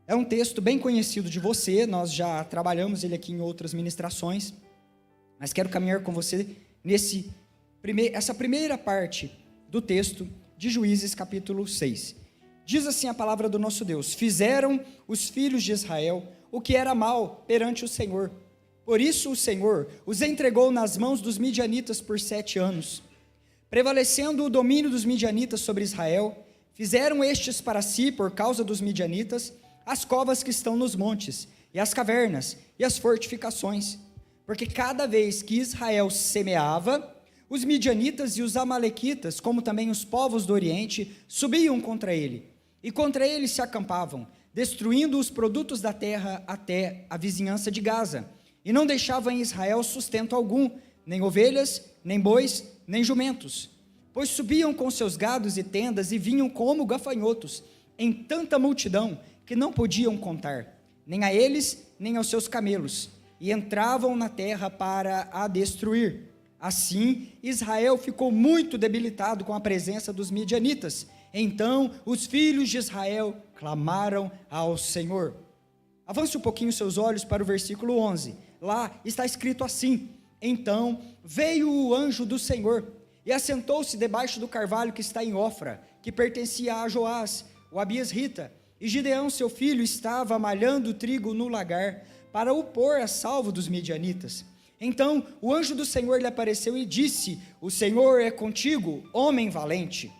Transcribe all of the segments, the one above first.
É um texto bem conhecido de você, nós já trabalhamos ele aqui em outras ministrações, mas quero caminhar com você essa primeira parte do texto de Juízes capítulo 6. Diz assim a palavra do nosso Deus: fizeram os filhos de Israel o que era mal perante o Senhor. Por isso o Senhor os entregou nas mãos dos midianitas por 7 anos. Prevalecendo o domínio dos midianitas sobre Israel, fizeram estes para si, por causa dos midianitas, as covas que estão nos montes, e as cavernas, e as fortificações. Porque cada vez que Israel semeava, os midianitas e os amalequitas, como também os povos do Oriente, subiam contra ele, e contra ele se acampavam, destruindo os produtos da terra até a vizinhança de Gaza, e não deixavam em Israel sustento algum, nem ovelhas, nem bois, nem jumentos, pois subiam com seus gados e tendas, e vinham como gafanhotos, em tanta multidão, que não podiam contar, nem a eles, nem aos seus camelos, e entravam na terra para a destruir. Assim, Israel ficou muito debilitado com a presença dos midianitas. Então, os filhos de Israel clamaram ao Senhor. Avance um pouquinho seus olhos para o versículo 11. Lá está escrito assim: então veio o anjo do Senhor, e assentou-se debaixo do carvalho que está em Ofra, que pertencia a Joás, o abiesrita. E Gideão, seu filho, estava malhando trigo no lagar, para o pôr a salvo dos midianitas. Então o anjo do Senhor lhe apareceu e disse: o Senhor é contigo, homem valente.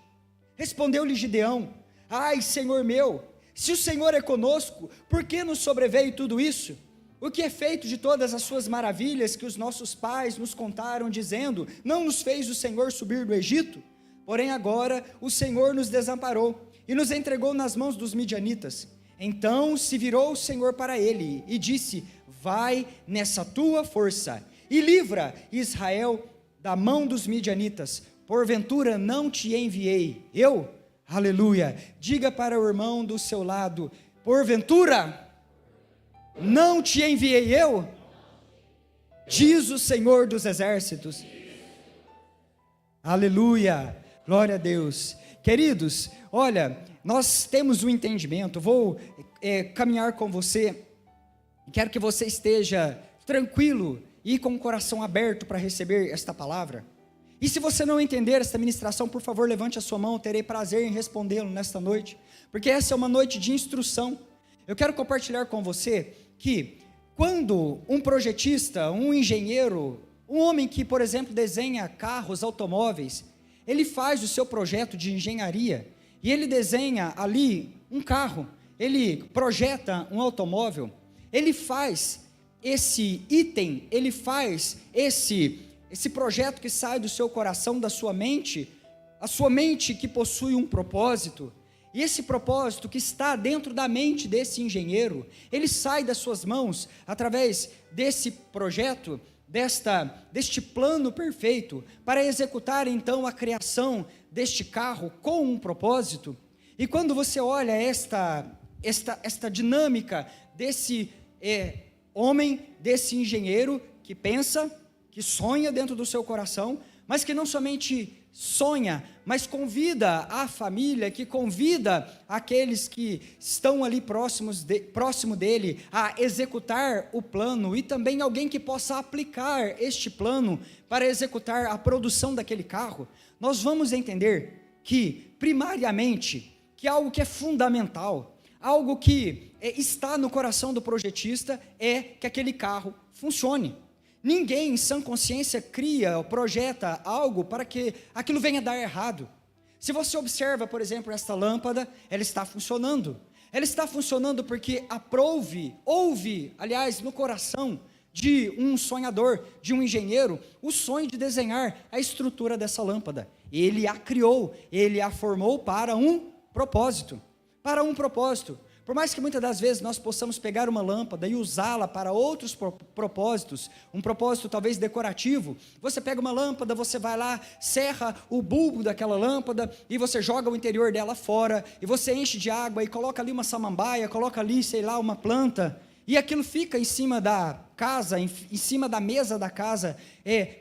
Respondeu-lhe Gideão: ai, Senhor meu, se o Senhor é conosco, por que nos sobreveio tudo isso? O que é feito de todas as suas maravilhas que os nossos pais nos contaram, dizendo: não nos fez o Senhor subir do Egito? Porém agora o Senhor nos desamparou e nos entregou nas mãos dos midianitas. Então se virou o Senhor para ele e disse: vai nessa tua força e livra Israel da mão dos midianitas. Porventura não te enviei eu? Aleluia. Diga para o irmão do seu lado: porventura não te enviei eu? Diz o Senhor dos exércitos. Aleluia. Glória a Deus. Queridos, olha, nós temos um entendimento. Vou caminhar com você. Quero que você esteja tranquilo e com o coração aberto para receber esta palavra. E se você não entender esta ministração, por favor, levante a sua mão. Eu terei prazer em respondê-lo nesta noite, porque essa é uma noite de instrução. Eu quero compartilhar com você que quando um projetista, um engenheiro, um homem que, por exemplo, desenha carros, automóveis, ele faz o seu projeto de engenharia e ele desenha ali um carro, ele projeta um automóvel, ele faz esse item, ele faz esse projeto que sai do seu coração, da sua mente, a sua mente que possui um propósito, e esse propósito que está dentro da mente desse engenheiro, ele sai das suas mãos através desse projeto, deste plano perfeito, para executar então a criação deste carro com um propósito. E quando você olha esta dinâmica desse homem, desse engenheiro que pensa, que sonha dentro do seu coração, mas que não somente sonha, mas convida a família, que convida aqueles que estão ali próximo dele a executar o plano, e também alguém que possa aplicar este plano para executar a produção daquele carro. Nós vamos entender que, primariamente, que algo que é fundamental, algo que está no coração do projetista, é que aquele carro funcione. Ninguém em sã consciência cria ou projeta algo para que aquilo venha a dar errado. Se você observa, por exemplo, esta lâmpada, ela está funcionando. Ela está funcionando porque houve, aliás, no coração de um sonhador, de um engenheiro, o sonho de desenhar a estrutura dessa lâmpada. Ele a criou, ele a formou para um propósito. Para um propósito. Por mais que muitas das vezes nós possamos pegar uma lâmpada e usá-la para outros propósitos, um propósito talvez decorativo, você pega uma lâmpada, você vai lá, serra o bulbo daquela lâmpada e você joga o interior dela fora, e você enche de água e coloca ali uma samambaia, coloca ali, sei lá, uma planta, e aquilo fica em cima da casa, em cima da mesa da casa,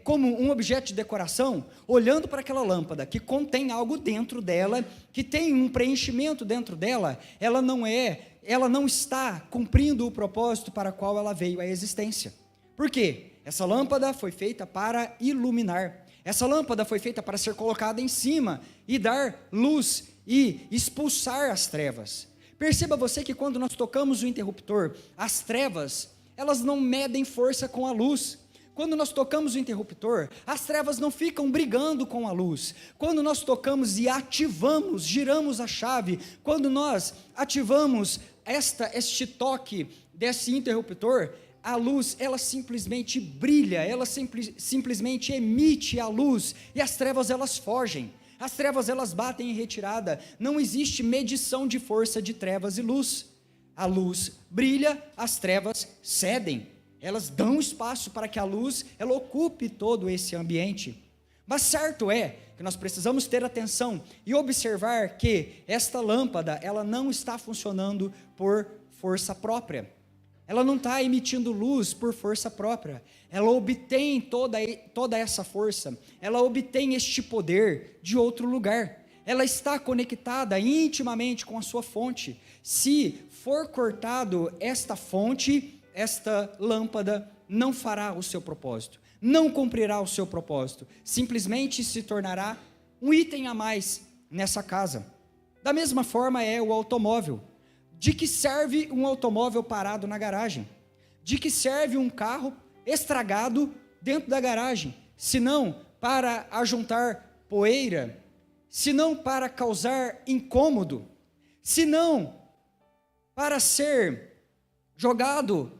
como um objeto de decoração, olhando para aquela lâmpada, que contém algo dentro dela, que tem um preenchimento dentro dela, ela não está cumprindo o propósito para o qual ela veio à existência. Por quê? Essa lâmpada foi feita para iluminar, essa lâmpada foi feita para ser colocada em cima, e dar luz, e expulsar as trevas. Perceba você que quando nós tocamos o interruptor, as trevas, elas não medem força com a luz. Quando nós tocamos o interruptor, as trevas não ficam brigando com a luz. Quando nós tocamos e ativamos, giramos a chave, quando nós ativamos este toque desse interruptor, a luz, ela simplesmente brilha, ela simplesmente emite a luz, e as trevas, elas fogem. As trevas, elas batem em retirada. Não existe medição de força de trevas e luz. A luz brilha, as trevas cedem. Elas dão espaço para que a luz, ela ocupe todo esse ambiente. Mas certo é que nós precisamos ter atenção e observar que esta lâmpada, ela não está funcionando por força própria. Ela não está emitindo luz por força própria. Ela obtém toda essa força, ela obtém este poder de outro lugar. Ela está conectada intimamente com a sua fonte. Se for cortado esta fonte, esta lâmpada não fará o seu propósito, não cumprirá o seu propósito, simplesmente se tornará um item a mais nessa casa. Da mesma forma é o automóvel. De que serve um automóvel parado na garagem? De que serve um carro estragado dentro da garagem? Se não para ajuntar poeira, se não para causar incômodo, se não para ser jogado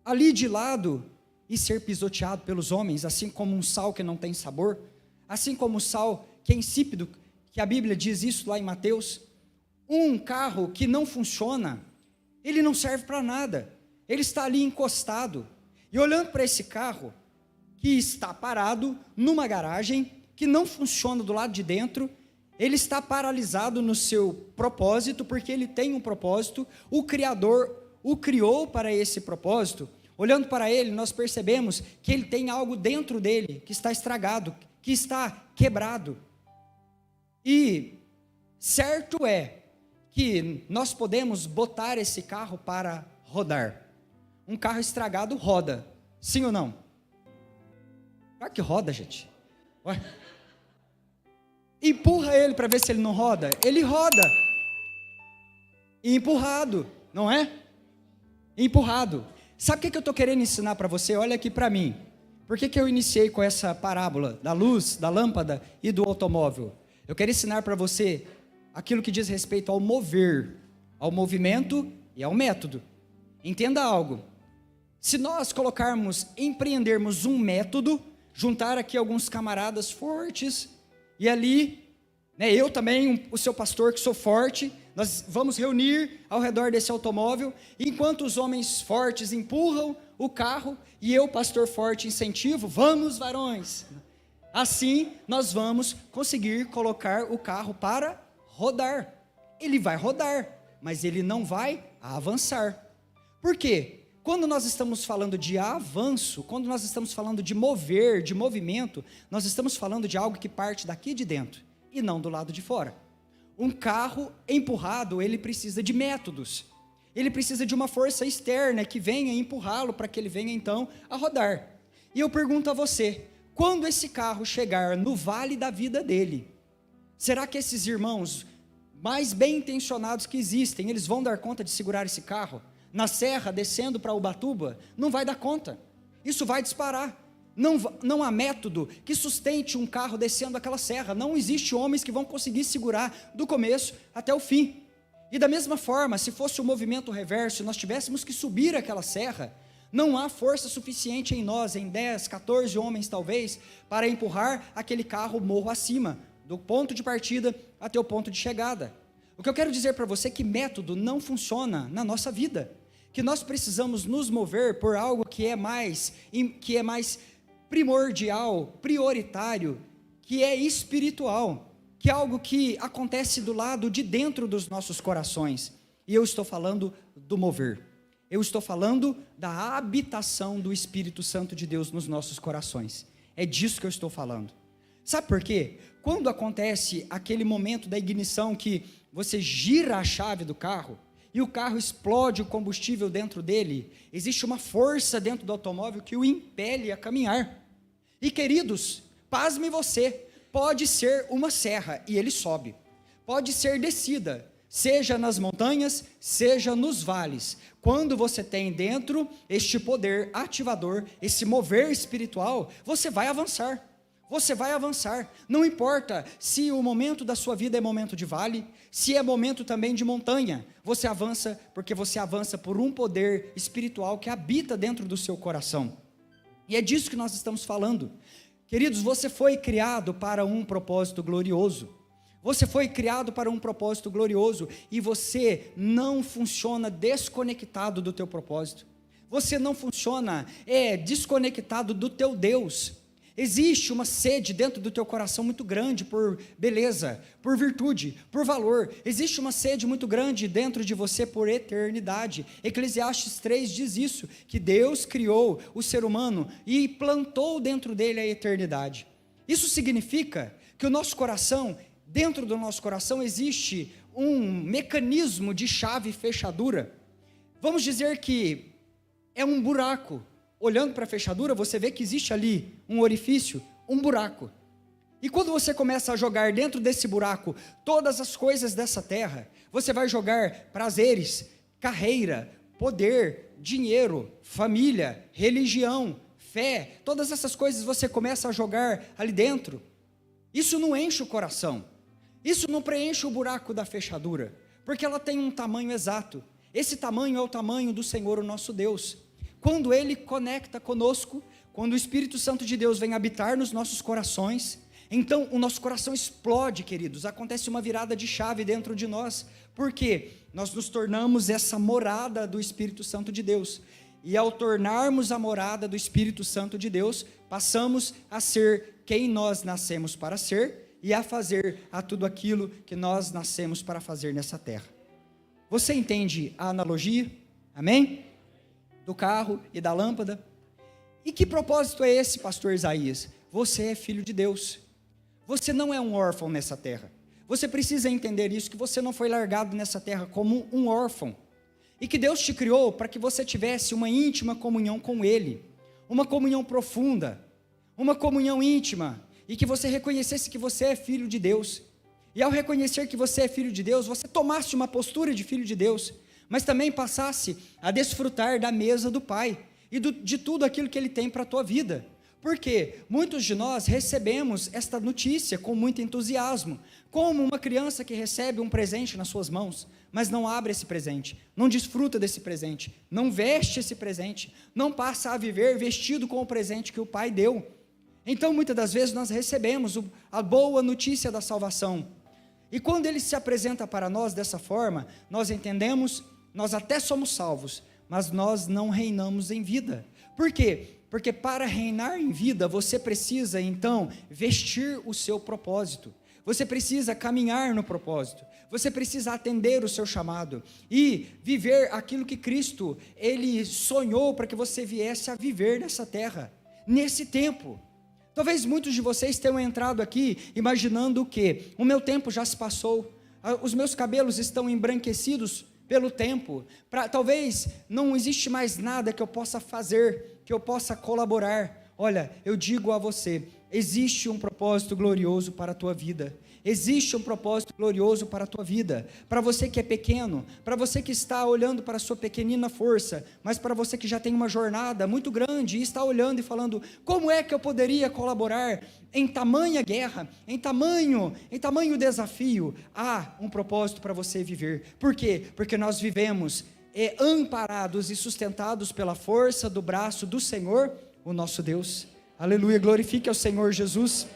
ali de lado e ser pisoteado pelos homens, assim como um sal que não tem sabor, assim como o sal que é insípido, que a Bíblia diz isso lá em Mateus. Um carro que não funciona, ele não serve para nada, ele está ali encostado, e olhando para esse carro, que está parado numa garagem, que não funciona do lado de dentro, ele está paralisado no seu propósito, porque ele tem um propósito, o Criador o criou para esse propósito. Olhando para ele, nós percebemos que ele tem algo dentro dele, que está estragado, que está quebrado, e certo é, que nós podemos botar esse carro para rodar. Um carro estragado roda, sim ou não? Claro que roda, gente. Ué. Empurra ele para ver se ele não roda. Ele roda. E empurrado, não é? Empurrado. Sabe o que eu estou querendo ensinar para você? Olha aqui para mim. Por que eu iniciei com essa parábola da luz, da lâmpada e do automóvel? Eu quero ensinar para você aquilo que diz respeito ao mover, ao movimento e ao método. Entenda algo. Se nós empreendermos um método, juntar aqui alguns camaradas fortes, e ali, eu também, o seu pastor que sou forte, nós vamos reunir ao redor desse automóvel, enquanto os homens fortes empurram o carro, e eu, pastor forte, incentivo, vamos varões. Assim, nós vamos conseguir colocar o carro para rodar. Ele vai rodar, mas ele não vai avançar. Por quê? Quando nós estamos falando de avanço, quando nós estamos falando de mover, de movimento, nós estamos falando de algo que parte daqui de dentro e não do lado de fora. Um carro empurrado, ele precisa de métodos. Ele precisa de uma força externa que venha empurrá-lo para que ele venha então a rodar. E eu pergunto a você, quando esse carro chegar no vale da vida dele, será que esses irmãos mais bem intencionados que existem, eles vão dar conta de segurar esse carro? Na serra, descendo para Ubatuba, não vai dar conta. Isso vai disparar. Não há método que sustente um carro descendo aquela serra. Não existe homens que vão conseguir segurar do começo até o fim. E da mesma forma, se fosse o movimento reverso, nós tivéssemos que subir aquela serra, não há força suficiente em nós, em 10, 14 homens talvez, para empurrar aquele carro morro acima, do ponto de partida até o ponto de chegada. O que eu quero dizer para você é que método não funciona na nossa vida, que nós precisamos nos mover por algo que é mais primordial, prioritário, que é espiritual, que é algo que acontece do lado de dentro dos nossos corações, e eu estou falando do mover. Eu estou falando da habitação do Espírito Santo de Deus nos nossos corações. É disso que eu estou falando. Sabe por quê? Quando acontece aquele momento da ignição que você gira a chave do carro e o carro explode o combustível dentro dele, existe uma força dentro do automóvel que o impele a caminhar. E queridos, pasme você, pode ser uma serra e ele sobe, pode ser descida, seja nas montanhas, seja nos vales. Quando você tem dentro este poder ativador, esse mover espiritual, você vai avançar. Você vai avançar, não importa se o momento da sua vida é momento de vale, se é momento também de montanha, você avança porque você avança por um poder espiritual que habita dentro do seu coração. E é disso que nós estamos falando. Queridos, você foi criado para um propósito glorioso. Você foi criado para um propósito glorioso e você não funciona desconectado do teu propósito. Você não funciona desconectado do teu Deus. Existe uma sede dentro do teu coração muito grande por beleza, por virtude, por valor. Existe uma sede muito grande dentro de você por eternidade. Eclesiastes 3 diz isso, que Deus criou o ser humano e plantou dentro dele a eternidade. Isso significa que o nosso coração, dentro do nosso coração existe um mecanismo de chave e fechadura. Vamos dizer que é um buraco. Olhando para a fechadura, você vê que existe ali um orifício, um buraco. E quando você começa a jogar dentro desse buraco todas as coisas dessa terra, você vai jogar prazeres, carreira, poder, dinheiro, família, religião, fé, todas essas coisas você começa a jogar ali dentro. Isso não enche o coração, isso não preenche o buraco da fechadura, porque ela tem um tamanho exato. Esse tamanho é o tamanho do Senhor, o nosso Deus. Quando Ele conecta conosco, quando o Espírito Santo de Deus vem habitar nos nossos corações, então o nosso coração explode, queridos, acontece uma virada de chave dentro de nós, porque nós nos tornamos essa morada do Espírito Santo de Deus, e ao tornarmos a morada do Espírito Santo de Deus, passamos a ser quem nós nascemos para ser, e a fazer a tudo aquilo que nós nascemos para fazer nessa terra. Você entende a analogia? Amém? Do carro e da lâmpada. E que propósito é esse, pastor Isaías? Você é filho de Deus. Você não é um órfão nessa terra. Você precisa entender isso, que você não foi largado nessa terra como um órfão. E que Deus te criou para que você tivesse uma íntima comunhão com Ele. Uma comunhão profunda. Uma comunhão íntima. E que você reconhecesse que você é filho de Deus. E ao reconhecer que você é filho de Deus, você tomasse uma postura de filho de Deus, mas também passasse a desfrutar da mesa do Pai e de tudo aquilo que Ele tem para a tua vida. Porque muitos de nós recebemos esta notícia com muito entusiasmo, como uma criança que recebe um presente nas suas mãos, mas não abre esse presente, não desfruta desse presente, não veste esse presente, não passa a viver vestido com o presente que o Pai deu. Então muitas das vezes nós recebemos a boa notícia da salvação, e quando Ele se apresenta para nós dessa forma, nós entendemos. Nós até somos salvos, mas nós não reinamos em vida. Por quê? Porque para reinar em vida, você precisa então vestir o seu propósito. Você precisa caminhar no propósito. Você precisa atender o seu chamado e viver aquilo que Cristo, Ele sonhou para que você viesse a viver nessa terra, nesse tempo. Talvez muitos de vocês tenham entrado aqui imaginando o quê? O meu tempo já se passou, os meus cabelos estão embranquecidos pelo tempo, talvez não existe mais nada que eu possa fazer, que eu possa colaborar. Olha, eu digo a você, existe um propósito glorioso para a tua vida, existe um propósito glorioso para a tua vida, para você que é pequeno, para você que está olhando para a sua pequenina força, mas para você que já tem uma jornada muito grande e está olhando e falando, como é que eu poderia colaborar em tamanha guerra, em tamanho desafio? Há um propósito para você viver. Por quê? Porque nós vivemos amparados e sustentados pela força do braço do Senhor, o nosso Deus. Aleluia, glorifique ao Senhor Jesus.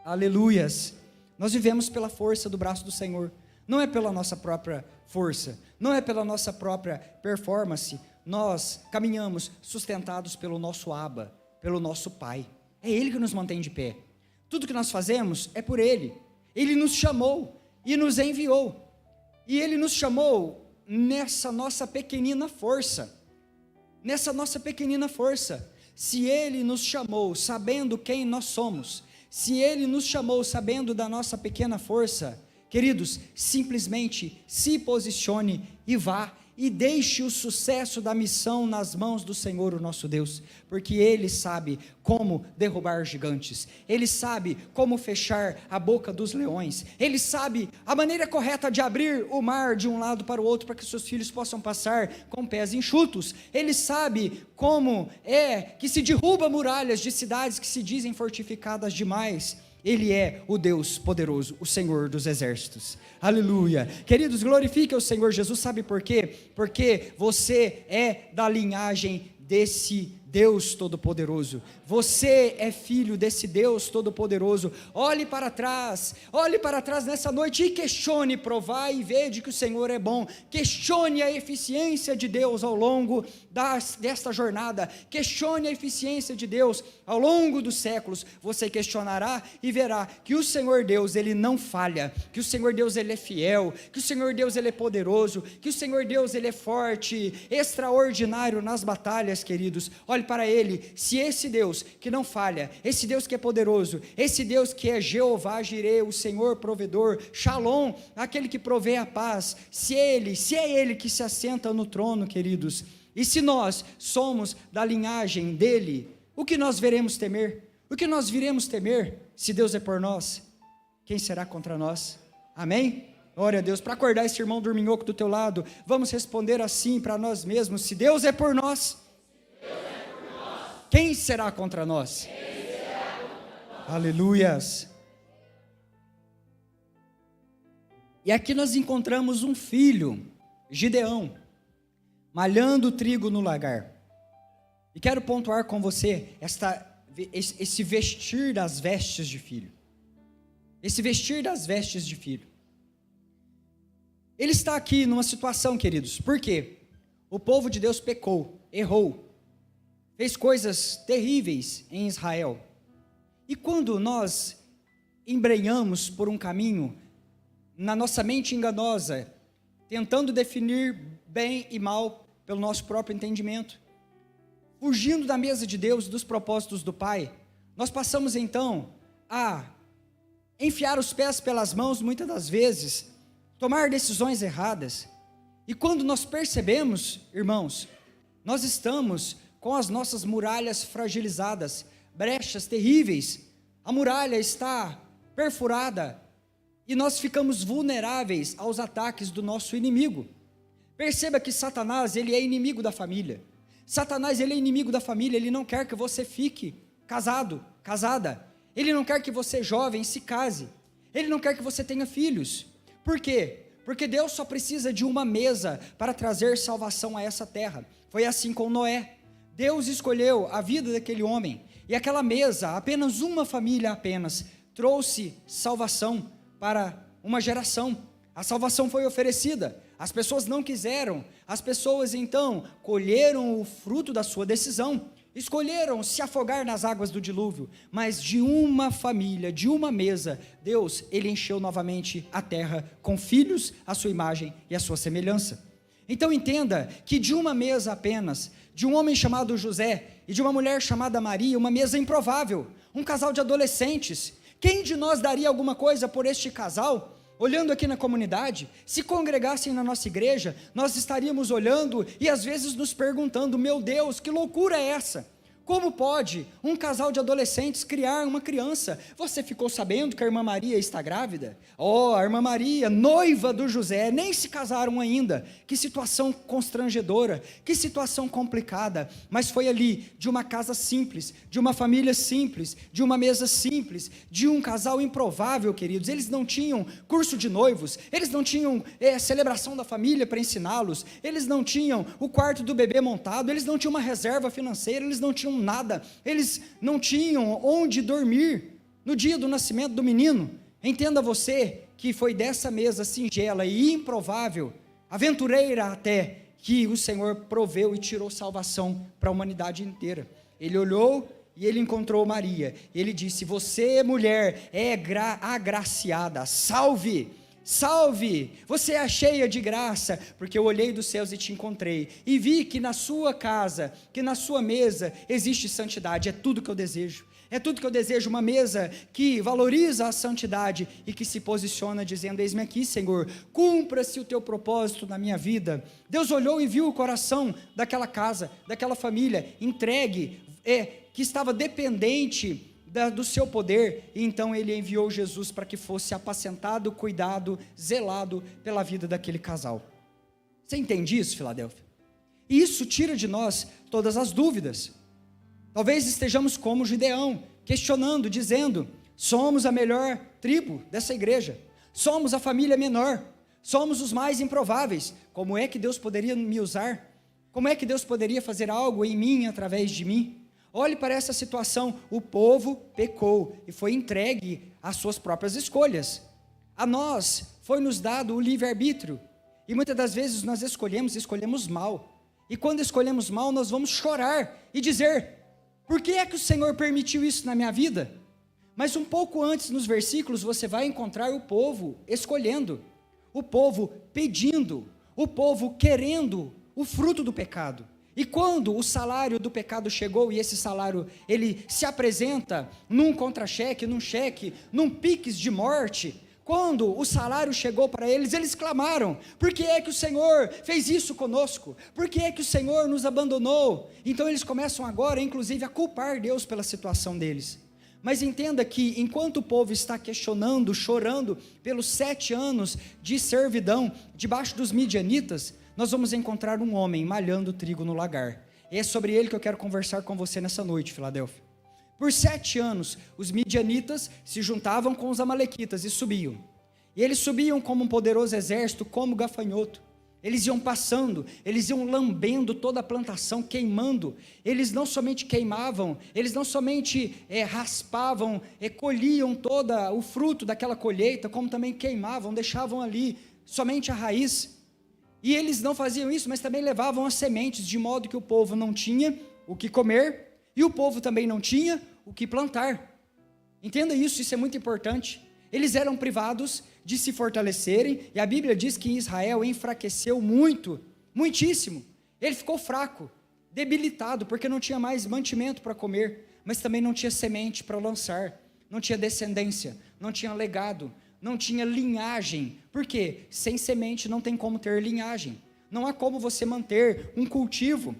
Aleluias. Nós vivemos pela força do braço do Senhor, não é pela nossa própria força, não é pela nossa própria performance. Nós caminhamos sustentados pelo nosso Abba, pelo nosso Pai. É Ele que nos mantém de pé. Tudo que nós fazemos é por Ele. Ele nos chamou e nos enviou. E Ele nos chamou nessa nossa pequenina força. Nessa nossa pequenina força. Se Ele nos chamou sabendo quem nós somos, se Ele nos chamou sabendo da nossa pequena força, queridos, simplesmente se posicione e vá, e deixe o sucesso da missão nas mãos do Senhor, o nosso Deus, porque Ele sabe como derrubar gigantes, Ele sabe como fechar a boca dos leões, Ele sabe a maneira correta de abrir o mar de um lado para o outro, para que seus filhos possam passar com pés enxutos, Ele sabe como é que se derruba muralhas de cidades que se dizem fortificadas demais. Ele é o Deus poderoso, o Senhor dos exércitos, aleluia, queridos, glorifique o Senhor Jesus, sabe por quê? Porque você é da linhagem desse Deus Todo-Poderoso, você é filho desse Deus Todo-Poderoso. Olhe para trás nessa noite e questione, provai e vede que o Senhor é bom. Questione a eficiência de Deus ao longo desta jornada, questione a eficiência de Deus ao longo dos séculos. Você questionará e verá que o Senhor Deus, Ele não falha, que o Senhor Deus, Ele é fiel, que o Senhor Deus, Ele é poderoso, que o Senhor Deus, Ele é forte, extraordinário nas batalhas, queridos. Olhe para Ele, se esse Deus que não falha, esse Deus que é poderoso, esse Deus que é Jeová Jireh, o Senhor provedor, Shalom, aquele que provê a paz, se é Ele que se assenta no trono, queridos, e se nós somos da linhagem dEle, o que nós veremos temer? O que nós viremos temer? Se Deus é por nós, quem será contra nós? Amém? Glória a Deus. Para acordar esse irmão dorminhoco do teu lado, vamos responder assim para nós mesmos: se Deus é por nós, quem será contra nós? Aleluias. E aqui nós encontramos um filho, Gideão, malhando trigo no lagar. E quero pontuar com você esse vestir das vestes de filho. Esse vestir das vestes de filho. Ele está aqui numa situação, queridos, por quê? O povo de Deus pecou, errou, fez coisas terríveis em Israel. E quando nós embrenhamos por um caminho, na nossa mente enganosa, tentando definir bem e mal pelo nosso próprio entendimento, fugindo da mesa de Deus, dos propósitos do Pai, nós passamos então a enfiar os pés pelas mãos, muitas das vezes, tomar decisões erradas. E quando nós percebemos, irmãos, nós estamos com as nossas muralhas fragilizadas, brechas terríveis, a muralha está perfurada, e nós ficamos vulneráveis aos ataques do nosso inimigo. Perceba que Satanás, ele é inimigo da família. Satanás, ele é inimigo da família, ele não quer que você fique casado, casada. Ele não quer que você, jovem, se case. Ele não quer que você tenha filhos. Por quê? Porque Deus só precisa de uma mesa para trazer salvação a essa terra. Foi assim com Noé. Deus escolheu a vida daquele homem, e aquela mesa, apenas uma família trouxe salvação para uma geração. A salvação foi oferecida, as pessoas não quiseram, as pessoas então colheram o fruto da sua decisão, escolheram se afogar nas águas do dilúvio, mas de uma família, de uma mesa, Deus, ele encheu novamente a terra com filhos à sua imagem e à sua semelhança. Então entenda que de uma mesa apenas, de um homem chamado José e de uma mulher chamada Maria, uma mesa improvável, um casal de adolescentes. Quem de nós daria alguma coisa por este casal? Olhando aqui na comunidade, se congregassem na nossa igreja, nós estaríamos olhando e às vezes nos perguntando: meu Deus, que loucura é essa? Como pode um casal de adolescentes criar uma criança? Você ficou sabendo que a irmã Maria está grávida? Oh, a irmã Maria, noiva do José, nem se casaram ainda. Que situação constrangedora, que situação complicada. Mas foi ali, de uma casa simples, de uma família simples, de uma mesa simples, de um casal improvável, queridos. Eles não tinham curso de noivos, eles não tinham celebração da família para ensiná-los, eles não tinham o quarto do bebê montado, eles não tinham uma reserva financeira, eles não tinham nada, eles não tinham onde dormir no dia do nascimento do menino. Entenda você que foi dessa mesa singela e improvável, aventureira até, que o Senhor proveu e tirou salvação para a humanidade inteira. Ele olhou e ele encontrou Maria, ele disse: você, mulher, é agraciada, salve salve, você é cheia de graça, porque eu olhei dos céus e te encontrei, e vi que na sua casa, que na sua mesa existe santidade. É tudo que eu desejo. É tudo que eu desejo, uma mesa que valoriza a santidade e que se posiciona dizendo: eis-me aqui, Senhor, cumpra-se o teu propósito na minha vida. Deus olhou e viu o coração daquela casa, daquela família, entregue, que estava dependente do seu poder, e então ele enviou Jesus para que fosse apacentado, cuidado, zelado pela vida daquele casal. Você entende isso, Filadélfia? E isso tira de nós todas as dúvidas. Talvez estejamos como Gideão, questionando, dizendo: somos a melhor tribo dessa igreja, somos a família menor, somos os mais improváveis. Como é que Deus poderia me usar? Como é que Deus poderia fazer algo em mim, através de mim? Olhe para essa situação: o povo pecou e foi entregue às suas próprias escolhas. A nós foi nos dado o livre-arbítrio, e muitas das vezes nós escolhemos mal, e quando escolhemos mal, nós vamos chorar e dizer: por que é que o Senhor permitiu isso na minha vida? Mas um pouco antes, nos versículos, você vai encontrar o povo escolhendo, o povo pedindo, o povo querendo o fruto do pecado. E quando o salário do pecado chegou, e esse salário, ele se apresenta num contra-cheque, num cheque, num piques de morte, quando o salário chegou para eles, eles clamaram: por que é que o Senhor fez isso conosco? Por que é que o Senhor nos abandonou? Então eles começam agora, inclusive, a culpar Deus pela situação deles. Mas entenda que enquanto o povo está questionando, chorando pelos 7 anos de servidão debaixo dos midianitas, nós vamos encontrar um homem malhando trigo no lagar. E é sobre ele que eu quero conversar com você nessa noite, Filadélfia. Por 7 anos, os midianitas se juntavam com os amalequitas e subiam. E eles subiam como um poderoso exército, como gafanhoto. Eles iam passando, eles iam lambendo toda a plantação, queimando. Eles não somente queimavam, eles não somente raspavam, colhiam todo o fruto daquela colheita, como também queimavam, deixavam ali somente a raiz. E eles não faziam isso, mas também levavam as sementes, de modo que o povo não tinha o que comer, e o povo também não tinha o que plantar. Entenda isso, isso é muito importante. Eles eram privados de se fortalecerem, e a Bíblia diz que Israel enfraqueceu muito, muitíssimo. Ele ficou fraco, debilitado, porque não tinha mais mantimento para comer, mas também não tinha semente para lançar, não tinha descendência, não tinha legado, não tinha linhagem. Por quê? Sem semente não tem como ter linhagem. Não há como você manter um cultivo,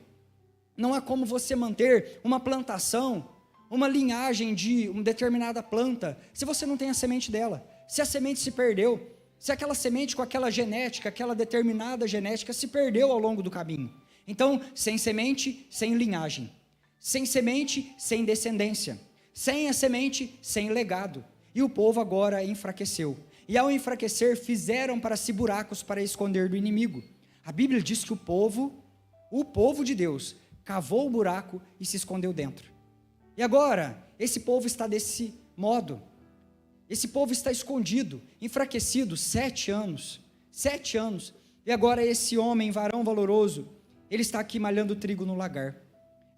não há como você manter uma plantação, uma linhagem de uma determinada planta, se você não tem a semente dela. Se a semente se perdeu, se aquela semente com aquela genética, aquela determinada genética se perdeu ao longo do caminho. Então, sem semente, sem linhagem. Sem semente, sem descendência. Sem a semente, sem legado. E o povo agora enfraqueceu. E ao enfraquecer, fizeram-se buracos para esconder do inimigo. A Bíblia diz que o povo de Deus, cavou o buraco e se escondeu dentro. E agora, esse povo está desse modo. Esse povo está escondido, enfraquecido, 7 anos. 7 anos. E agora esse homem, varão valoroso, ele está aqui malhando trigo no lagar.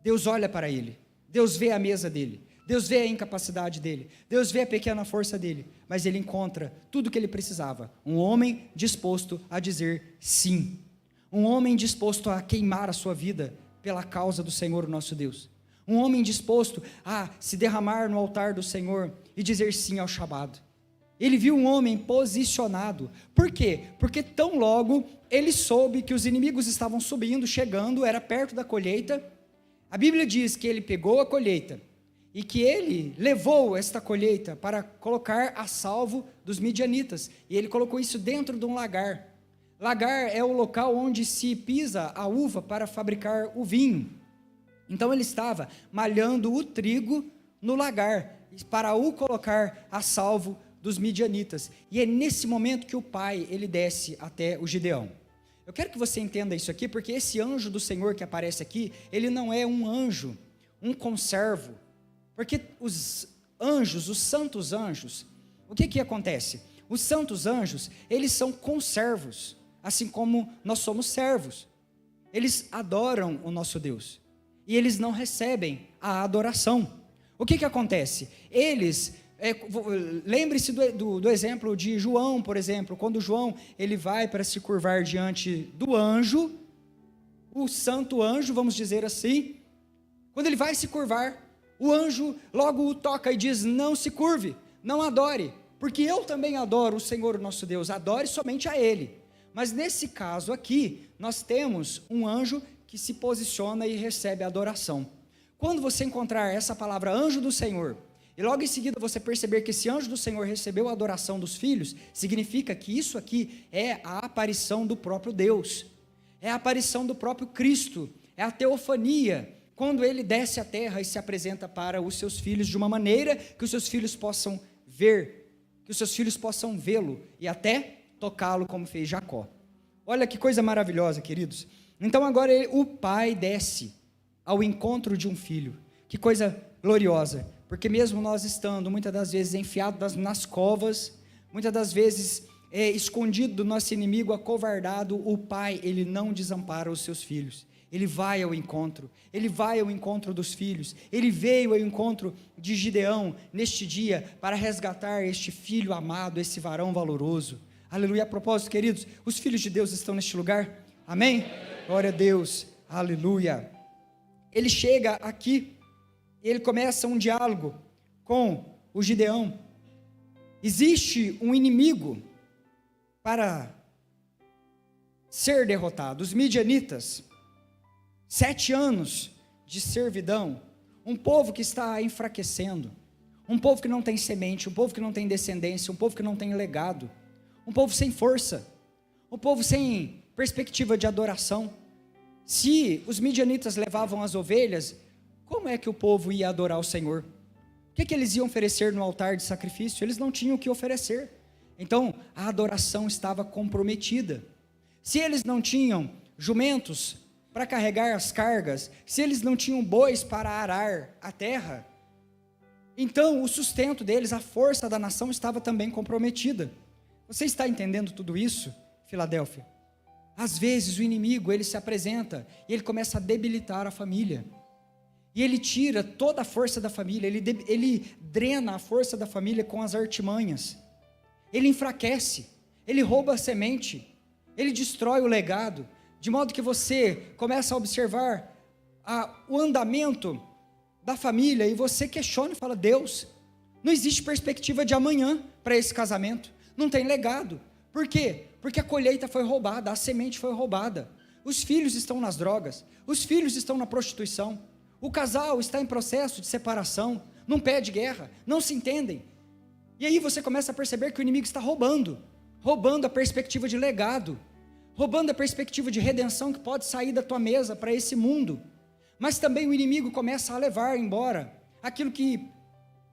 Deus olha para ele. Deus vê a mesa dele. Deus vê a incapacidade dele. Deus vê a pequena força dele. Mas ele encontra tudo o que ele precisava. Um homem disposto a dizer sim. Um homem disposto a queimar a sua vida pela causa do Senhor, nosso Deus. Um homem disposto a se derramar no altar do Senhor e dizer sim ao chamado. Ele viu um homem posicionado. Por quê? Porque tão logo ele soube que os inimigos estavam subindo, chegando, era perto da colheita. A Bíblia diz que ele pegou a colheita e que ele levou esta colheita para colocar a salvo dos midianitas. E ele colocou isso dentro de um lagar. Lagar é o local onde se pisa a uva para fabricar o vinho. Então ele estava malhando o trigo no lagar, para o colocar a salvo dos midianitas. E é nesse momento que o pai, ele desce até o Gideão. Eu quero que você entenda isso aqui, porque esse anjo do Senhor que aparece aqui, ele não é um anjo, um conservo. Porque os anjos, os santos anjos, o que acontece? Os santos anjos, eles são conservos, assim como nós somos servos. Eles adoram o nosso Deus. E eles não recebem a adoração. O que acontece? Eles Lembre-se do exemplo de João, por exemplo, quando João ele vai para se curvar diante do anjo, o santo anjo, vamos dizer assim, quando ele vai se curvar, o anjo logo o toca e diz: não se curve, não adore, porque eu também adoro o Senhor nosso Deus, adore somente a Ele. Mas nesse caso aqui, nós temos um anjo que se posiciona e recebe a adoração. Quando você encontrar essa palavra anjo do Senhor, e logo em seguida você perceber que esse anjo do Senhor recebeu a adoração dos filhos, significa que isso aqui é a aparição do próprio Deus, é a aparição do próprio Cristo, é a teofania, quando ele desce à terra e se apresenta para os seus filhos de uma maneira que os seus filhos possam ver, que os seus filhos possam vê-lo e até tocá-lo como fez Jacó. Olha que coisa maravilhosa, queridos. Então agora o pai desce ao encontro de um filho, que coisa gloriosa, porque mesmo nós estando muitas das vezes enfiados nas covas, muitas das vezes escondido do nosso inimigo, acovardado, o pai, ele não desampara os seus filhos, ele vai ao encontro dos filhos, ele veio ao encontro de Gideão neste dia, para resgatar este filho amado, esse varão valoroso, aleluia. A propósito, queridos, os filhos de Deus estão neste lugar, amém? Glória a Deus, aleluia. Ele chega aqui, ele começa um diálogo com o Gideão. Existe um inimigo para ser derrotado, os midianitas, 7 anos de servidão, um povo que está enfraquecendo, um povo que não tem semente, um povo que não tem descendência, um povo que não tem legado, um povo sem força, um povo sem perspectiva de adoração. Se os midianitas levavam as ovelhas, como é que o povo ia adorar o Senhor? O que eles iam oferecer no altar de sacrifício? Eles não tinham o que oferecer. Então, a adoração estava comprometida. Se eles não tinham jumentos para carregar as cargas, se eles não tinham bois para arar a terra, então o sustento deles, a força da nação estava também comprometida. Você está entendendo tudo isso, Filadélfia? Às vezes o inimigo, ele se apresenta e ele começa a debilitar a família. E ele tira toda a força da família, ele drena a força da família com as artimanhas. Ele enfraquece, ele rouba a semente, ele destrói o legado, de modo que você começa a observar o andamento da família e você questiona e fala: Deus, não existe perspectiva de amanhã para esse casamento, não tem legado. Por quê? Porque a colheita foi roubada, a semente foi roubada, os filhos estão nas drogas, os filhos estão na prostituição, o casal está em processo de separação, num pé de guerra, não se entendem. E aí você começa a perceber que o inimigo está roubando a perspectiva de legado, roubando a perspectiva de redenção que pode sair da tua mesa para esse mundo. Mas também o inimigo começa a levar embora aquilo que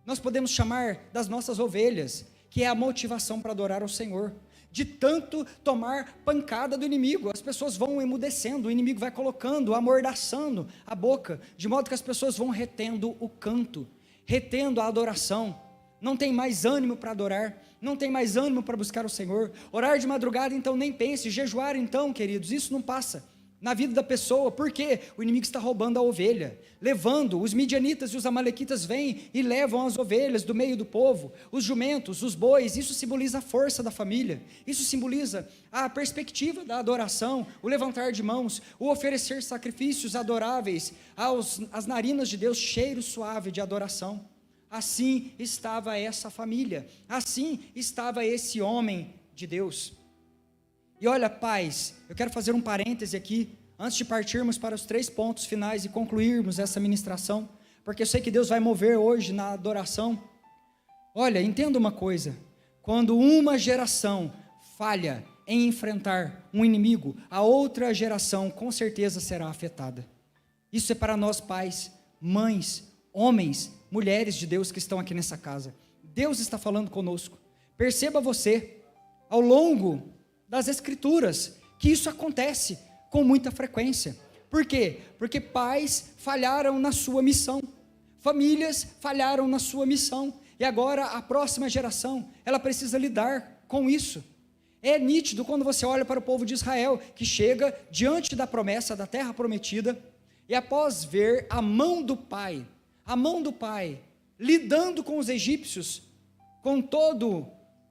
nós podemos chamar das nossas ovelhas, que é a motivação para adorar ao Senhor. De tanto tomar pancada do inimigo, as pessoas vão emudecendo, o inimigo vai colocando, amordaçando a boca, de modo que as pessoas vão retendo o canto, retendo a adoração, não tem mais ânimo para adorar, não tem mais ânimo para buscar o Senhor. Orar de madrugada, então nem pense, jejuar então, queridos, isso não passa na vida da pessoa. Por quê? O inimigo está roubando a ovelha, levando, os midianitas e os amalequitas vêm e levam as ovelhas do meio do povo, os jumentos, os bois. Isso simboliza a força da família, isso simboliza a perspectiva da adoração, o levantar de mãos, o oferecer sacrifícios adoráveis às narinas de Deus, cheiro suave de adoração. Assim estava essa família, assim estava esse homem de Deus. E olha, pais, eu quero fazer um parêntese aqui, antes de partirmos para os 3 pontos finais e concluirmos essa ministração, porque eu sei que Deus vai mover hoje na adoração. Olha, entenda uma coisa: quando uma geração falha em enfrentar um inimigo, a outra geração com certeza será afetada. Isso é para nós pais, mães, homens, mulheres de Deus que estão aqui nessa casa. Deus está falando conosco. Perceba você, ao longo das Escrituras, que isso acontece com muita frequência. Por quê? Porque pais falharam na sua missão, famílias falharam na sua missão, e agora a próxima geração, ela precisa lidar com isso. É nítido quando você olha para o povo de Israel, que chega diante da promessa da terra prometida, e após ver a mão do pai lidando com os egípcios, com todo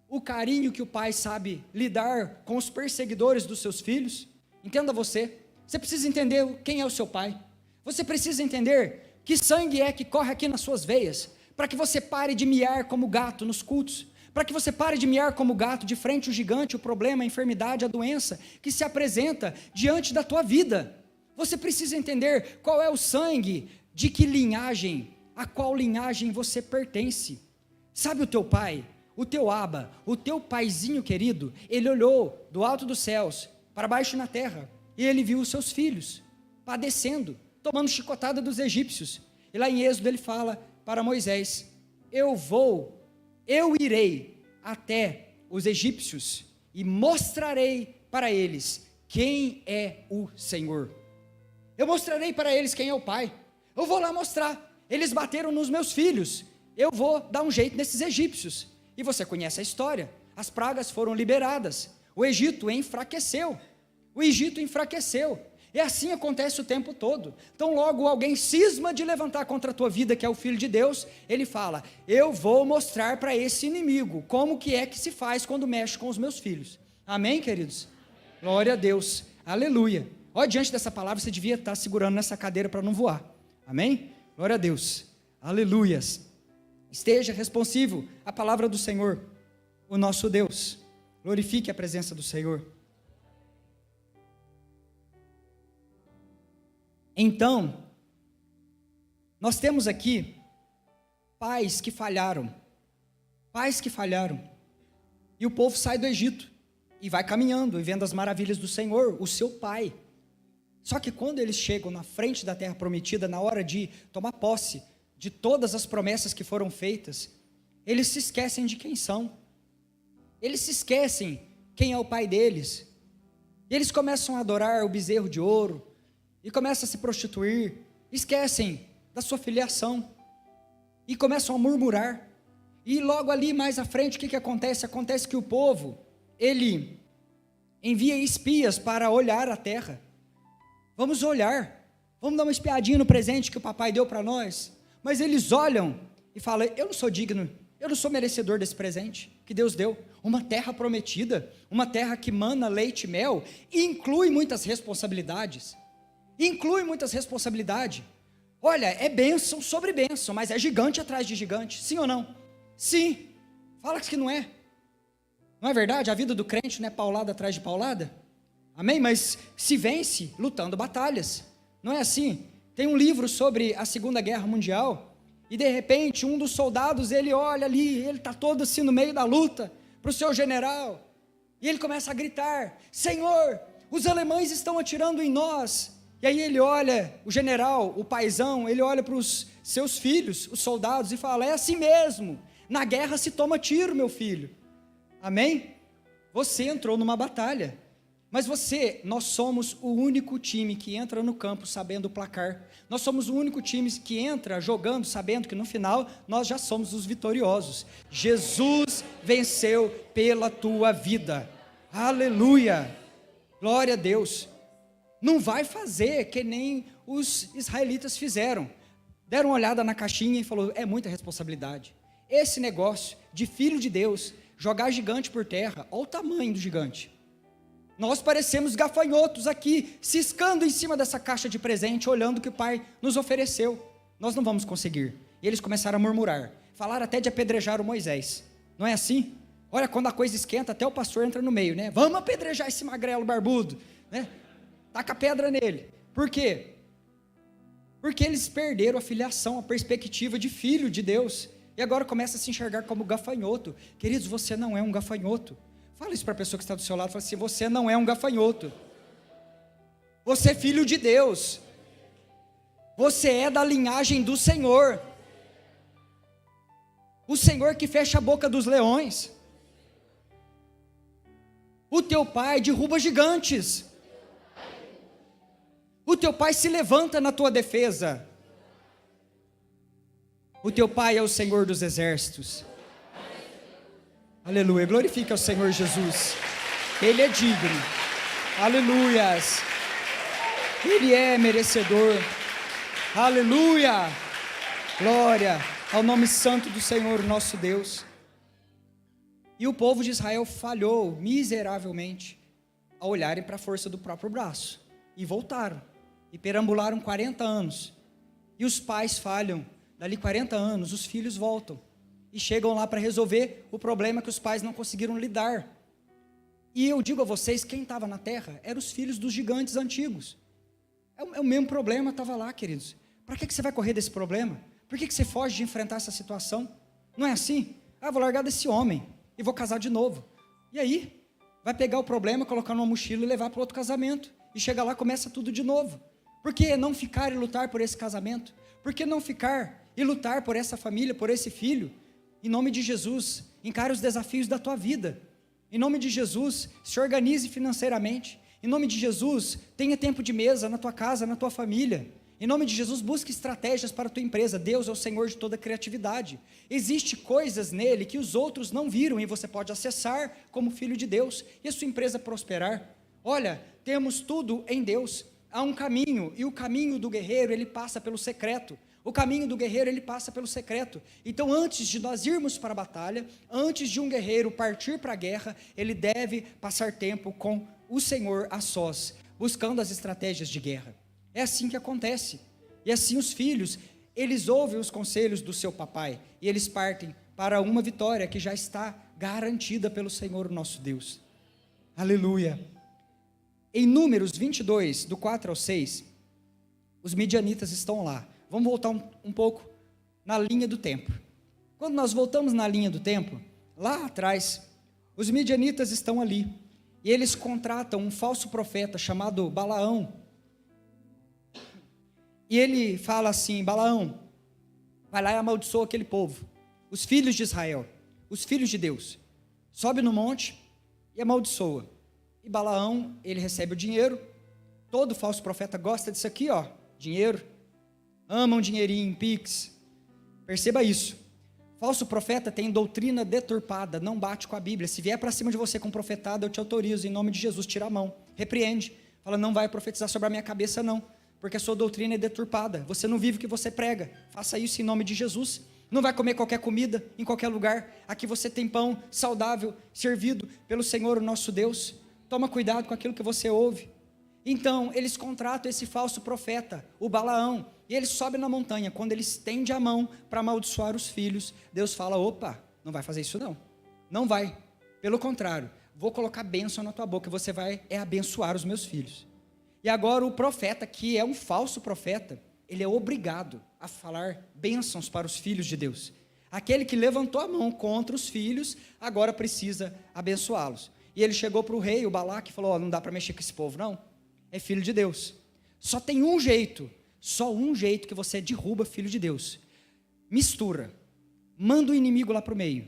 o carinho que o pai sabe lidar com os perseguidores dos seus filhos? Entenda você precisa entender quem é o seu pai, você precisa entender que sangue é que corre aqui nas suas veias, para que você pare de miar como gato nos cultos, para que você pare de miar como gato de frente ao gigante, o problema, a enfermidade, a doença que se apresenta diante da tua vida. Você precisa entender qual é o sangue, de que linhagem, a qual linhagem você pertence. Sabe o teu pai, o teu Abba, o teu paizinho querido, ele olhou do alto dos céus para baixo na terra, e ele viu os seus filhos padecendo, tomando chicotada dos egípcios, e lá em Êxodo ele fala para Moisés: eu irei até os egípcios e mostrarei para eles quem é o Senhor. Eu mostrarei para eles quem é o Pai. Eu vou lá mostrar. Eles bateram nos meus filhos. Eu vou dar um jeito nesses egípcios. E você conhece a história. As pragas foram liberadas. O Egito enfraqueceu. O Egito enfraqueceu. E assim acontece o tempo todo. Então logo alguém cisma de levantar contra a tua vida, que é o Filho de Deus, ele fala: eu vou mostrar para esse inimigo como que é que se faz quando mexe com os meus filhos. Amém, queridos? Glória a Deus, aleluia. Olha, diante dessa palavra você devia estar segurando nessa cadeira para não voar. Amém? Glória a Deus, aleluias. Esteja responsivo à palavra do Senhor, o nosso Deus. Glorifique a presença do Senhor. Então, nós temos aqui pais que falharam, e o povo sai do Egito, e vai caminhando, e vendo as maravilhas do Senhor, o seu pai. Só que quando eles chegam na frente da terra prometida, na hora de tomar posse de todas as promessas que foram feitas, eles se esquecem de quem são, eles se esquecem quem é o pai deles, e eles começam a adorar o bezerro de ouro, e começam a se prostituir, esquecem da sua filiação, e começam a murmurar, e logo ali mais à frente, o que acontece? Acontece que o povo, ele envia espias para olhar a terra. Vamos olhar, vamos dar uma espiadinha no presente que o papai deu para nós. Mas eles olham e falam: eu não sou digno, eu não sou merecedor desse presente que Deus deu. Uma terra prometida, uma terra que mana leite e mel, e inclui muitas responsabilidades. Olha, é bênção sobre bênção, mas é gigante atrás de gigante, sim ou não? Sim, fala que não é. Não é verdade? A vida do crente não é paulada atrás de paulada? Amém? Mas se vence lutando batalhas, não é assim? Tem um livro sobre a Segunda Guerra Mundial, e de repente um dos soldados, ele olha ali, ele está todo assim no meio da luta, para o seu general, e ele começa a gritar: Senhor, os alemães estão atirando em nós. E aí ele olha, o general, o paizão, ele olha para os seus filhos, os soldados, e fala: é assim mesmo, na guerra se toma tiro, meu filho. Amém? Você entrou numa batalha, mas nós somos o único time que entra no campo sabendo o placar. Nós somos o único time que entra jogando sabendo que no final nós já somos os vitoriosos. Jesus venceu pela tua vida. Aleluia! Glória a Deus. Não vai fazer que nem os israelitas fizeram. Deram uma olhada na caixinha e falou: é muita responsabilidade. Esse negócio de filho de Deus, jogar gigante por terra, olha o tamanho do gigante. Nós parecemos gafanhotos aqui, ciscando em cima dessa caixa de presente, olhando o que o Pai nos ofereceu. Nós não vamos conseguir. E eles começaram a murmurar, falaram até de apedrejar o Moisés. Não é assim? Olha, quando a coisa esquenta, até o pastor entra no meio, né? Vamos apedrejar esse magrelo barbudo, né? Taca pedra nele. Por quê? Porque eles perderam a filiação, a perspectiva de filho de Deus, e agora começa a se enxergar como gafanhoto. Queridos, você não é um gafanhoto. Fala isso para a pessoa que está do seu lado, fala assim: você não é um gafanhoto, você é filho de Deus, você é da linhagem do Senhor, o Senhor que fecha a boca dos leões. O teu pai derruba gigantes, o teu pai se levanta na tua defesa, o teu pai é o Senhor dos exércitos. Aleluia, glorifica o Senhor Jesus, Ele é digno, aleluias, Ele é merecedor, aleluia, glória ao nome santo do Senhor nosso Deus. E o povo de Israel falhou miseravelmente ao olharem para a força do próprio braço. E voltaram. E perambularam 40 anos. E os pais falham. Dali 40 anos, os filhos voltam. E chegam lá para resolver o problema que os pais não conseguiram lidar. E eu digo a vocês, quem estava na terra eram os filhos dos gigantes antigos. É o mesmo problema, estava lá, queridos. Para que você vai correr desse problema? Por que você foge de enfrentar essa situação? Não é assim? Vou largar desse homem e vou casar de novo. E aí? Vai pegar o problema, colocar numa mochila e levar para outro casamento. E chega lá, começa tudo de novo. Por que não ficar e lutar por esse casamento? Por que não ficar e lutar por essa família, por esse filho? Em nome de Jesus, encare os desafios da tua vida. Em nome de Jesus, se organize financeiramente. Em nome de Jesus, tenha tempo de mesa na tua casa, na tua família. Em nome de Jesus, busque estratégias para a tua empresa. Deus é o Senhor de toda a criatividade. Existem coisas nele que os outros não viram e você pode acessar como filho de Deus e a sua empresa prosperar. Olha, temos tudo em Deus. Há um caminho, e o caminho do guerreiro, ele passa pelo secreto. O caminho do guerreiro, ele passa pelo secreto. Então, antes de nós irmos para a batalha, antes de um guerreiro partir para a guerra, ele deve passar tempo com o Senhor a sós, buscando as estratégias de guerra. É assim que acontece. E assim os filhos, eles ouvem os conselhos do seu papai, e eles partem para uma vitória que já está garantida pelo Senhor nosso Deus. Aleluia. Em Números 22, do 4 ao 6, os midianitas estão lá. Vamos voltar um pouco na linha do tempo. Quando nós voltamos na linha do tempo, lá atrás, os midianitas estão ali, e eles contratam um falso profeta chamado Balaão, e ele fala assim: Balaão, vai lá e amaldiçoa aquele povo, os filhos de Israel, os filhos de Deus, sobe no monte e amaldiçoa. E Balaão, ele recebe o dinheiro. Todo falso profeta gosta disso aqui, dinheiro. Ama um dinheirinho, pix. Perceba isso. Falso profeta tem doutrina deturpada, não bate com a Bíblia. Se vier para cima de você com profetada, eu te autorizo, em nome de Jesus, tira a mão, repreende. Fala, não vai profetizar sobre a minha cabeça não, porque a sua doutrina é deturpada. Você não vive o que você prega. Faça isso em nome de Jesus. Não vai comer qualquer comida, em qualquer lugar. Aqui você tem pão saudável, servido pelo Senhor, o nosso Deus. Toma cuidado com aquilo que você ouve. Então, eles contratam esse falso profeta, o Balaão, e ele sobe na montanha. Quando ele estende a mão para amaldiçoar os filhos, Deus fala, opa, não vai fazer isso não. Não vai. Pelo contrário, vou colocar bênção na tua boca, e você vai abençoar os meus filhos. E agora o profeta, que é um falso profeta, ele é obrigado a falar bênçãos para os filhos de Deus. Aquele que levantou a mão contra os filhos, agora precisa abençoá-los. E ele chegou para o rei, o Balaque, e falou, não dá para mexer com esse povo não, é filho de Deus. Só tem um jeito, só um jeito que você derruba filho de Deus. Mistura, manda o inimigo lá para o meio,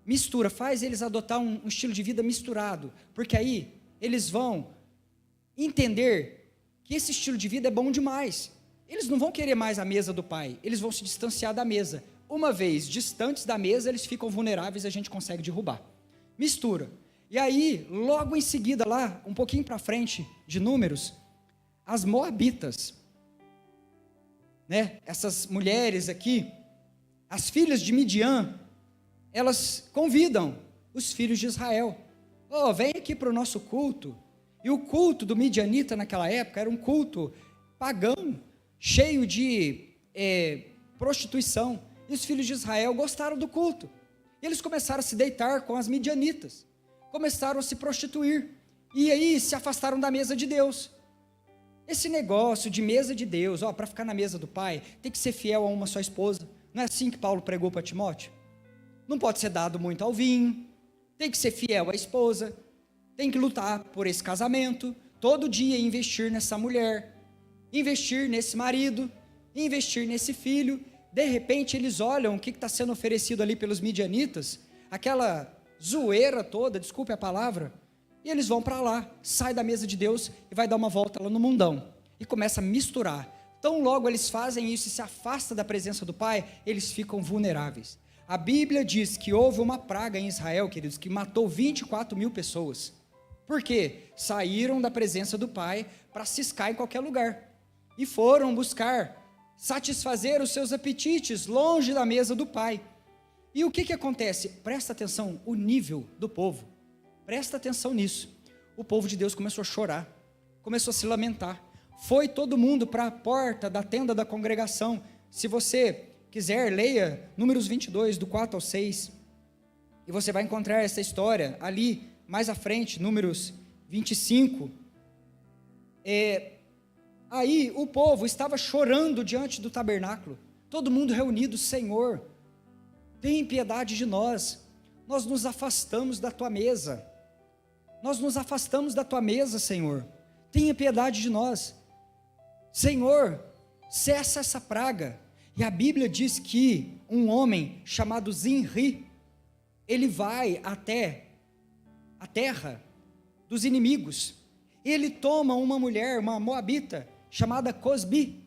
mistura, faz eles adotar um estilo de vida misturado, porque aí eles vão entender que esse estilo de vida é bom demais. Eles não vão querer mais a mesa do pai, eles vão se distanciar da mesa. Uma vez distantes da mesa, eles ficam vulneráveis e a gente consegue derrubar. Mistura. E aí, logo em seguida, lá, um pouquinho para frente de Números, as moabitas, essas mulheres aqui, as filhas de Midian, elas convidam os filhos de Israel. Vem aqui para o nosso culto. E o culto do midianita naquela época era um culto pagão, cheio de prostituição. E os filhos de Israel gostaram do culto. E eles começaram a se deitar com as midianitas. Começaram a se prostituir. E aí se afastaram da mesa de Deus. Esse negócio de mesa de Deus, para ficar na mesa do pai, tem que ser fiel a uma só esposa. Não é assim que Paulo pregou para Timóteo? Não pode ser dado muito ao vinho. Tem que ser fiel à esposa. Tem que lutar por esse casamento. Todo dia investir nessa mulher. Investir nesse marido. Investir nesse filho. De repente eles olham o que está sendo oferecido ali pelos midianitas. Aquela zoeira toda, desculpe a palavra, e eles vão para lá, sai da mesa de Deus e vai dar uma volta lá no mundão, e começa a misturar. Tão logo eles fazem isso e se afastam da presença do Pai, eles ficam vulneráveis. A Bíblia diz que houve uma praga em Israel, queridos, que matou 24 mil pessoas. Por quê? Saíram da presença do Pai para ciscar em qualquer lugar, e foram buscar satisfazer os seus apetites longe da mesa do Pai. E o que acontece? Presta atenção, o nível do povo. Presta atenção nisso. O povo de Deus começou a chorar, começou a se lamentar. Foi todo mundo para a porta da tenda da congregação. Se você quiser, leia Números 22, do 4 ao 6. E você vai encontrar essa história ali, mais à frente, Números 25. Aí o povo estava chorando diante do tabernáculo. Todo mundo reunido, Senhor, tem piedade de nós. Nós nos afastamos da tua mesa. Nós nos afastamos da tua mesa, Senhor. Tenha piedade de nós. Senhor, cessa essa praga. E a Bíblia diz que um homem chamado Zinri, ele vai até a terra dos inimigos. Ele toma uma mulher, uma moabita, chamada Cosbi.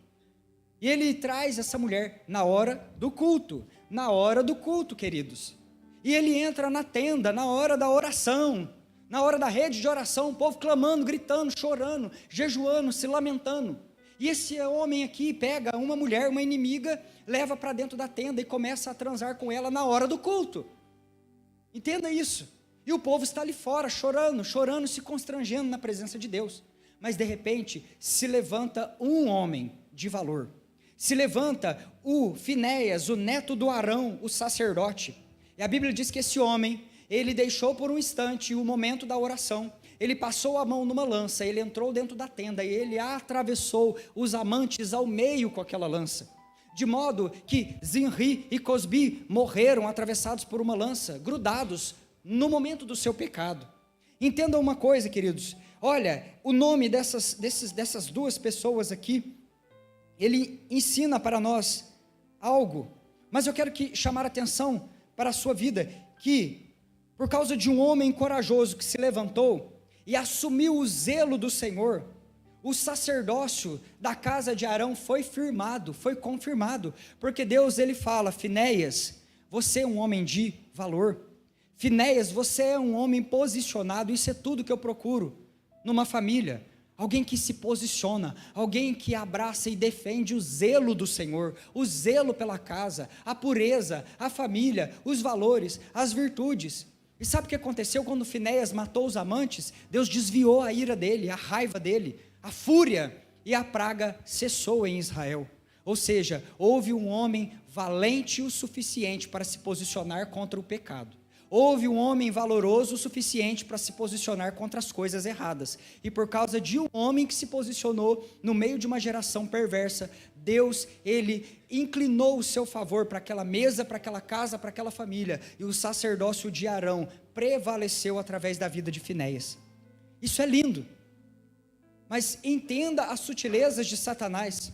E ele traz essa mulher na hora do culto. Na hora do culto, queridos. E ele entra na tenda, na hora da oração, na hora da rede de oração, o povo clamando, gritando, chorando, jejuando, se lamentando. E esse homem aqui pega uma mulher, uma inimiga, leva para dentro da tenda e começa a transar com ela na hora do culto. Entenda isso. E o povo está ali fora, chorando, se constrangendo na presença de Deus. Mas de repente, se levanta um homem de valor. Se levanta o Finéias, o neto do Arão, o sacerdote. E a Bíblia diz que esse homem, ele deixou por um instante o momento da oração. Ele passou a mão numa lança, ele entrou dentro da tenda e ele atravessou os amantes ao meio com aquela lança. De modo que Zinri e Cosbi morreram atravessados por uma lança, grudados no momento do seu pecado. Entendam uma coisa, queridos. Olha, o nome dessas duas pessoas aqui, ele ensina para nós algo. Mas eu quero chamar a atenção para a sua vida, que por causa de um homem corajoso que se levantou e assumiu o zelo do Senhor, o sacerdócio da casa de Arão foi firmado, foi confirmado, porque Deus, ele fala: Finéias, você é um homem de valor. Finéias, você é um homem posicionado. Isso é tudo que eu procuro numa família. Alguém que se posiciona, alguém que abraça e defende o zelo do Senhor, o zelo pela casa, a pureza, a família, os valores, as virtudes. E sabe o que aconteceu quando Finéias matou os amantes? Deus desviou a ira dele, a raiva dele, a fúria, e a praga cessou em Israel. Ou seja, houve um homem valente o suficiente para se posicionar contra o pecado. Houve um homem valoroso o suficiente para se posicionar contra as coisas erradas. E por causa de um homem que se posicionou no meio de uma geração perversa, Deus, ele inclinou o seu favor para aquela mesa, para aquela casa, para aquela família. E o sacerdócio de Arão prevaleceu através da vida de Finéias. Isso é lindo. Mas entenda as sutilezas de Satanás.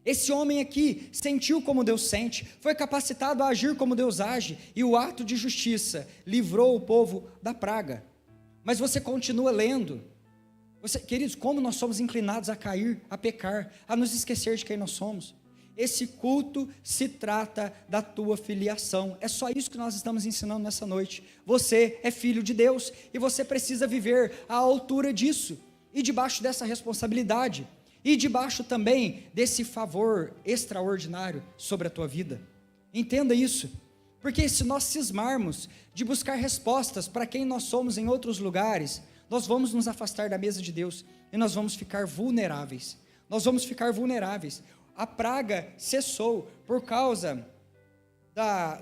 Esse homem aqui sentiu como Deus sente, foi capacitado a agir como Deus age, e o ato de justiça livrou o povo da praga. Mas você continua lendo. Queridos, como nós somos inclinados a cair, a pecar, a nos esquecer de quem nós somos. Esse culto se trata da tua filiação. É só isso que nós estamos ensinando nessa noite. Você é filho de Deus e você precisa viver à altura disso e debaixo dessa responsabilidade. E debaixo também desse favor extraordinário sobre a tua vida. Entenda isso, porque se nós cismarmos de buscar respostas para quem nós somos em outros lugares, nós vamos nos afastar da mesa de Deus e nós vamos ficar vulneráveis. Nós vamos ficar vulneráveis. A praga cessou por causa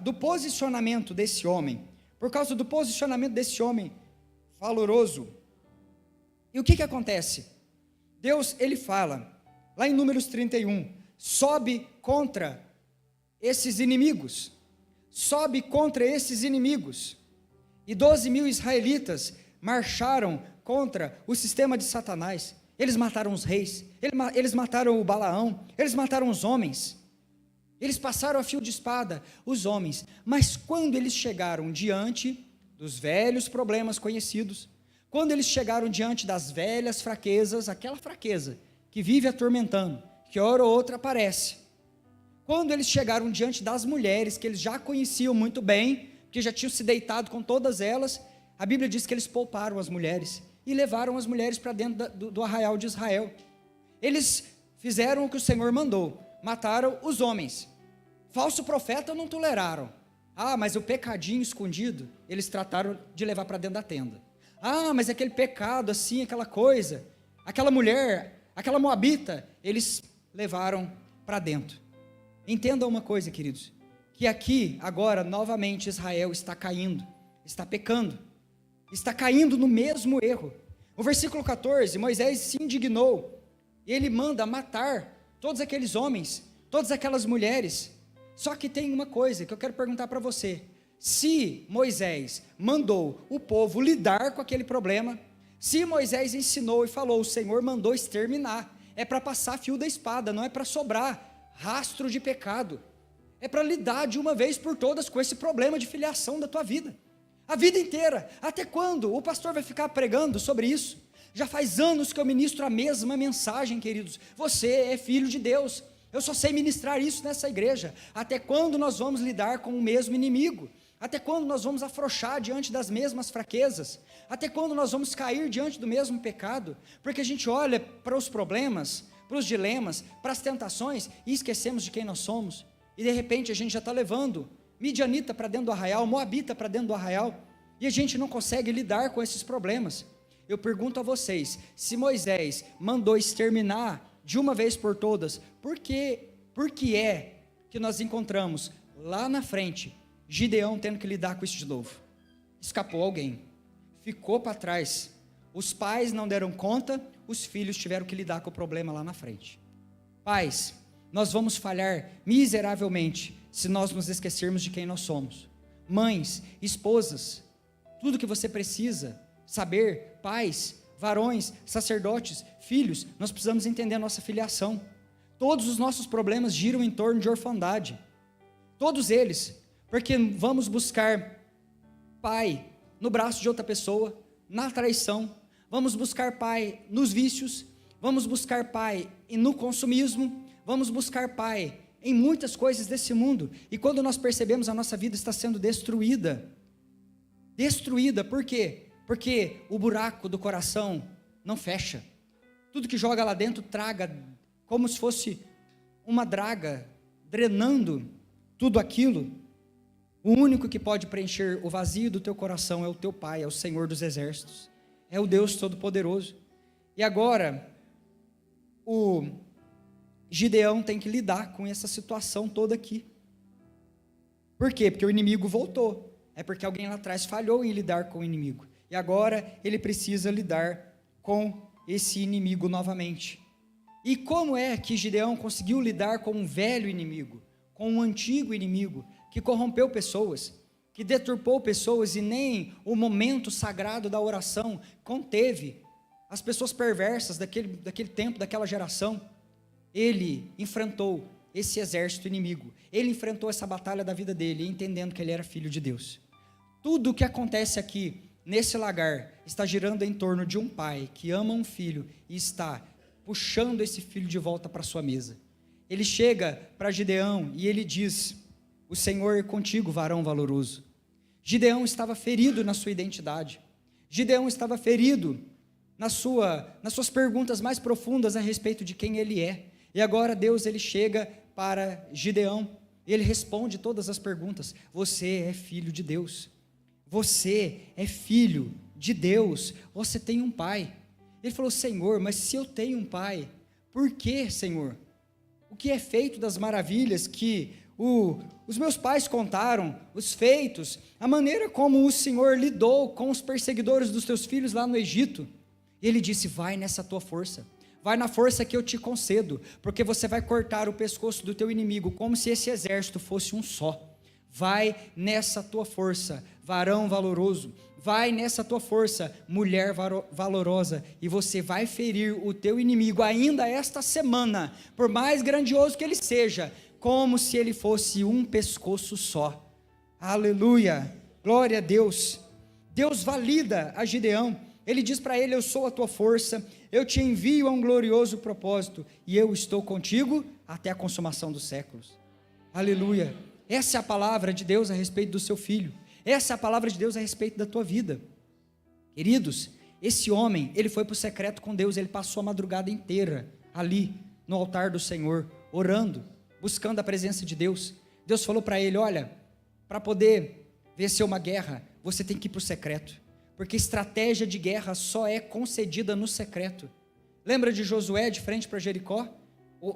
do posicionamento desse homem, por causa do posicionamento desse homem valoroso. E o que acontece? Deus, ele fala, lá em Números 31, sobe contra esses inimigos, e 12.000 israelitas marcharam contra o sistema de Satanás. Eles mataram os reis, eles mataram o Balaão, eles mataram os homens, eles passaram a fio de espada os homens, mas quando eles chegaram diante dos velhos problemas conhecidos, quando eles chegaram diante das velhas fraquezas, aquela fraqueza que vive atormentando, que hora ou outra aparece, quando eles chegaram diante das mulheres, que eles já conheciam muito bem, que já tinham se deitado com todas elas, a Bíblia diz que eles pouparam as mulheres, e levaram as mulheres para dentro do arraial de Israel. Eles fizeram o que o Senhor mandou, mataram os homens. Falso profeta não toleraram, Ah, mas o pecadinho escondido, eles trataram de levar para dentro da tenda. Ah, mas aquele pecado assim, aquela coisa, aquela mulher, aquela moabita, eles levaram para dentro. Entendam uma coisa, queridos, que aqui, agora, novamente, Israel está caindo, está pecando, está caindo no mesmo erro. O versículo 14, Moisés se indignou, e ele manda matar todos aqueles homens, todas aquelas mulheres. Só que tem uma coisa que eu quero perguntar para você: se Moisés mandou o povo lidar com aquele problema, se Moisés ensinou e falou, o Senhor mandou exterminar, é para passar fio da espada, não é para sobrar rastro de pecado, é para lidar de uma vez por todas com esse problema de filiação da tua vida, a vida inteira. Até quando o pastor vai ficar pregando sobre isso? Já faz anos que eu ministro a mesma mensagem, queridos. Você é filho de Deus. Eu só sei ministrar isso nessa igreja. Até quando nós vamos lidar com o mesmo inimigo? Até quando nós vamos afrouxar diante das mesmas fraquezas? Até quando nós vamos cair diante do mesmo pecado? Porque a gente olha para os problemas, para os dilemas, para as tentações e esquecemos de quem nós somos. E de repente a gente já está levando midianita para dentro do arraial, moabita para dentro do arraial, e a gente não consegue lidar com esses problemas. Eu pergunto a vocês, se Moisés mandou exterminar de uma vez por todas, por que é que nós encontramos lá na frente Gideão tendo que lidar com isso de novo? Escapou alguém, ficou para trás, os pais não deram conta, os filhos tiveram que lidar com o problema lá na frente. Pais, nós vamos falhar miseravelmente se nós nos esquecermos de quem nós somos. Mães, esposas, tudo que você precisa saber, pais, varões, sacerdotes, filhos, nós precisamos entender a nossa filiação. Todos os nossos problemas giram em torno de orfandade, todos eles, porque vamos buscar pai no braço de outra pessoa, na traição, vamos buscar pai nos vícios, vamos buscar pai no consumismo, vamos buscar pai em muitas coisas desse mundo, e quando nós percebemos, a nossa vida está sendo destruída, por quê? Porque o buraco do coração não fecha, tudo que joga lá dentro traga, como se fosse uma draga, drenando tudo aquilo. O único que pode preencher o vazio do teu coração é o teu Pai, é o Senhor dos Exércitos, é o Deus Todo-Poderoso. E agora, o Gideão tem que lidar com essa situação toda aqui. Por quê? Porque o inimigo voltou, é porque alguém lá atrás falhou em lidar com o inimigo. E agora ele precisa lidar com esse inimigo novamente. E como é que Gideão conseguiu lidar com um velho inimigo, com um antigo inimigo, que corrompeu pessoas, que deturpou pessoas e nem o momento sagrado da oração conteve as pessoas perversas daquele tempo, daquela geração? Ele enfrentou esse exército inimigo, ele enfrentou essa batalha da vida dele, entendendo que ele era filho de Deus. Tudo o que acontece aqui, nesse lagar, está girando em torno de um pai que ama um filho e está puxando esse filho de volta para sua mesa. Ele chega para Gideão e ele diz: o Senhor é contigo, varão valoroso. Gideão estava ferido na sua identidade, Gideão estava ferido nas suas perguntas mais profundas a respeito de quem ele é, e agora Deus ele chega para Gideão, e ele responde todas as perguntas. Você é filho de Deus, você é filho de Deus, você tem um pai. Ele falou: Senhor, mas se eu tenho um pai, por que, Senhor? O que é feito das maravilhas que os meus pais contaram, os feitos, a maneira como o Senhor lidou com os perseguidores dos teus filhos lá no Egito? E ele disse: vai nessa tua força, vai na força que eu te concedo, porque você vai cortar o pescoço do teu inimigo, como se esse exército fosse um só. Vai nessa tua força, varão valoroso, vai nessa tua força, mulher valorosa, e você vai ferir o teu inimigo ainda esta semana, por mais grandioso que ele seja, como se ele fosse um pescoço só. Aleluia, glória a Deus. Deus valida a Gideão, ele diz para ele: eu sou a tua força, eu te envio a um glorioso propósito, e eu estou contigo até a consumação dos séculos. Aleluia. Essa é a palavra de Deus a respeito do seu filho, essa é a palavra de Deus a respeito da tua vida. Queridos, esse homem, ele foi para o secreto com Deus, ele passou a madrugada inteira ali no altar do Senhor, orando, buscando a presença de Deus. Deus falou para ele: olha, para poder vencer uma guerra, você tem que ir para o secreto, porque estratégia de guerra só é concedida no secreto. Lembra de Josué de frente para Jericó?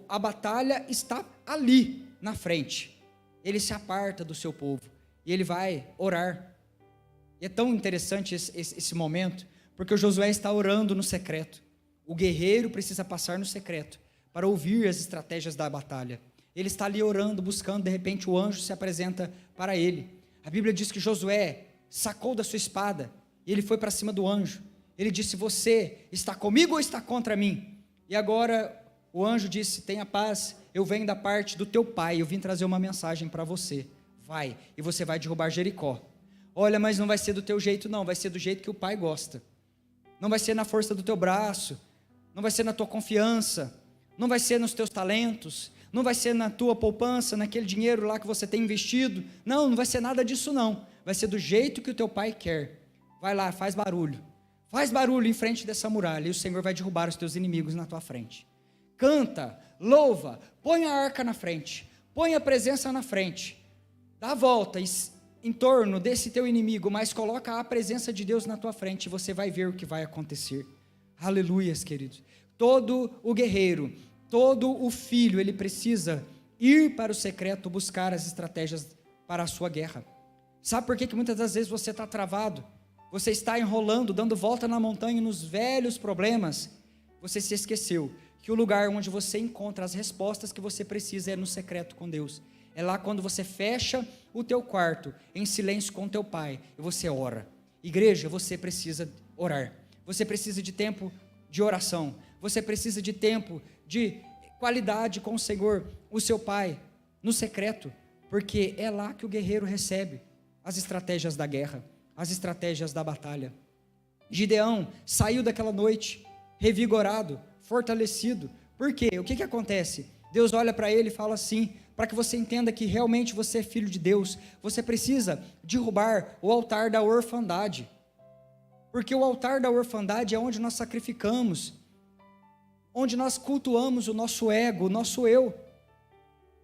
A batalha está ali na frente, ele se aparta do seu povo, e ele vai orar. E é tão interessante esse momento, porque o Josué está orando no secreto. O guerreiro precisa passar no secreto, para ouvir as estratégias da batalha. Ele está ali orando, buscando, de repente o anjo se apresenta para ele. A Bíblia diz que Josué sacou da sua espada, e ele foi para cima do anjo. Ele disse: você está comigo ou está contra mim? E agora o anjo disse: tenha paz, eu venho da parte do teu pai, eu vim trazer uma mensagem para você. Vai, e você vai derrubar Jericó. Olha, mas não vai ser do teu jeito não, vai ser do jeito que o pai gosta. Não vai ser na força do teu braço, não vai ser na tua confiança, não vai ser nos teus talentos, não vai ser na tua poupança, naquele dinheiro lá que você tem investido. Não, não vai ser nada disso não. Vai ser do jeito que o teu pai quer. Vai lá, faz barulho em frente dessa muralha, e o Senhor vai derrubar os teus inimigos na tua frente. Canta, louva, põe a arca na frente, põe a presença na frente, dá a volta em torno desse teu inimigo, mas coloca a presença de Deus na tua frente, e você vai ver o que vai acontecer. Aleluias, queridos. Todo o guerreiro, todo o filho, ele precisa ir para o secreto buscar as estratégias para a sua guerra. Sabe por que muitas das vezes você está travado? Você está enrolando, dando volta na montanha nos velhos problemas. Você se esqueceu que o lugar onde você encontra as respostas que você precisa é no secreto com Deus. É lá quando você fecha o teu quarto em silêncio com o teu pai e você ora. Igreja, você precisa orar. Você precisa de tempo de oração. Você precisa de tempo de qualidade com o Senhor, o seu pai, no secreto, porque é lá que o guerreiro recebe as estratégias da guerra, as estratégias da batalha. Gideão saiu daquela noite revigorado, fortalecido. Por quê? O que acontece? Deus olha para ele e fala assim: para que você entenda que realmente você é filho de Deus, você precisa derrubar o altar da orfandade, porque o altar da orfandade é onde nós sacrificamos, onde nós cultuamos o nosso ego, o nosso eu.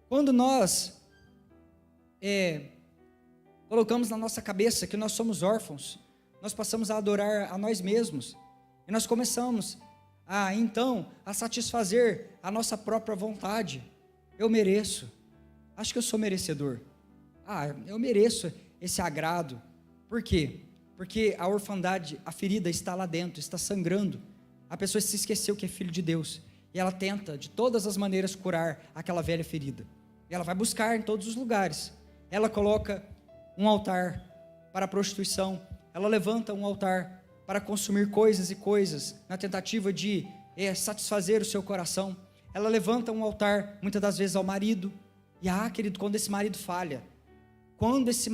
Quando nós colocamos na nossa cabeça que nós somos órfãos, nós passamos a adorar a nós mesmos, e nós começamos a satisfazer a nossa própria vontade. Eu mereço, acho que eu sou merecedor, eu mereço esse agrado. Por quê? Porque a orfandade, a ferida está lá dentro, está sangrando, a pessoa se esqueceu que é filho de Deus, e ela tenta de todas as maneiras curar aquela velha ferida, e ela vai buscar em todos os lugares. Ela coloca um altar para a prostituição, ela levanta um altar para consumir coisas e coisas, na tentativa de satisfazer o seu coração. Ela levanta um altar, muitas das vezes ao marido, e querido, quando esse marido falha, quando esse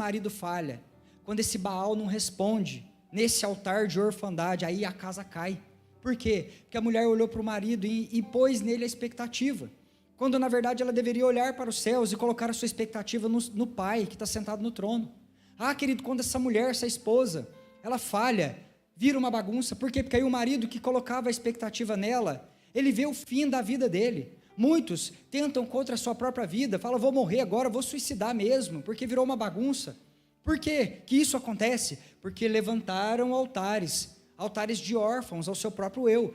Baal não responde, nesse altar de orfandade, aí a casa cai. Por quê? Porque a mulher olhou para o marido e pôs nele a expectativa, quando na verdade ela deveria olhar para os céus e colocar a sua expectativa no pai que está sentado no trono. Querido, quando essa mulher, essa esposa, ela falha, vira uma bagunça. Por quê? Porque aí o marido que colocava a expectativa nela, ele vê o fim da vida dele. Muitos tentam contra a sua própria vida, falam: vou morrer agora, vou suicidar mesmo, porque virou uma bagunça. Por quê que isso acontece? Porque levantaram altares de órfãos ao seu próprio eu,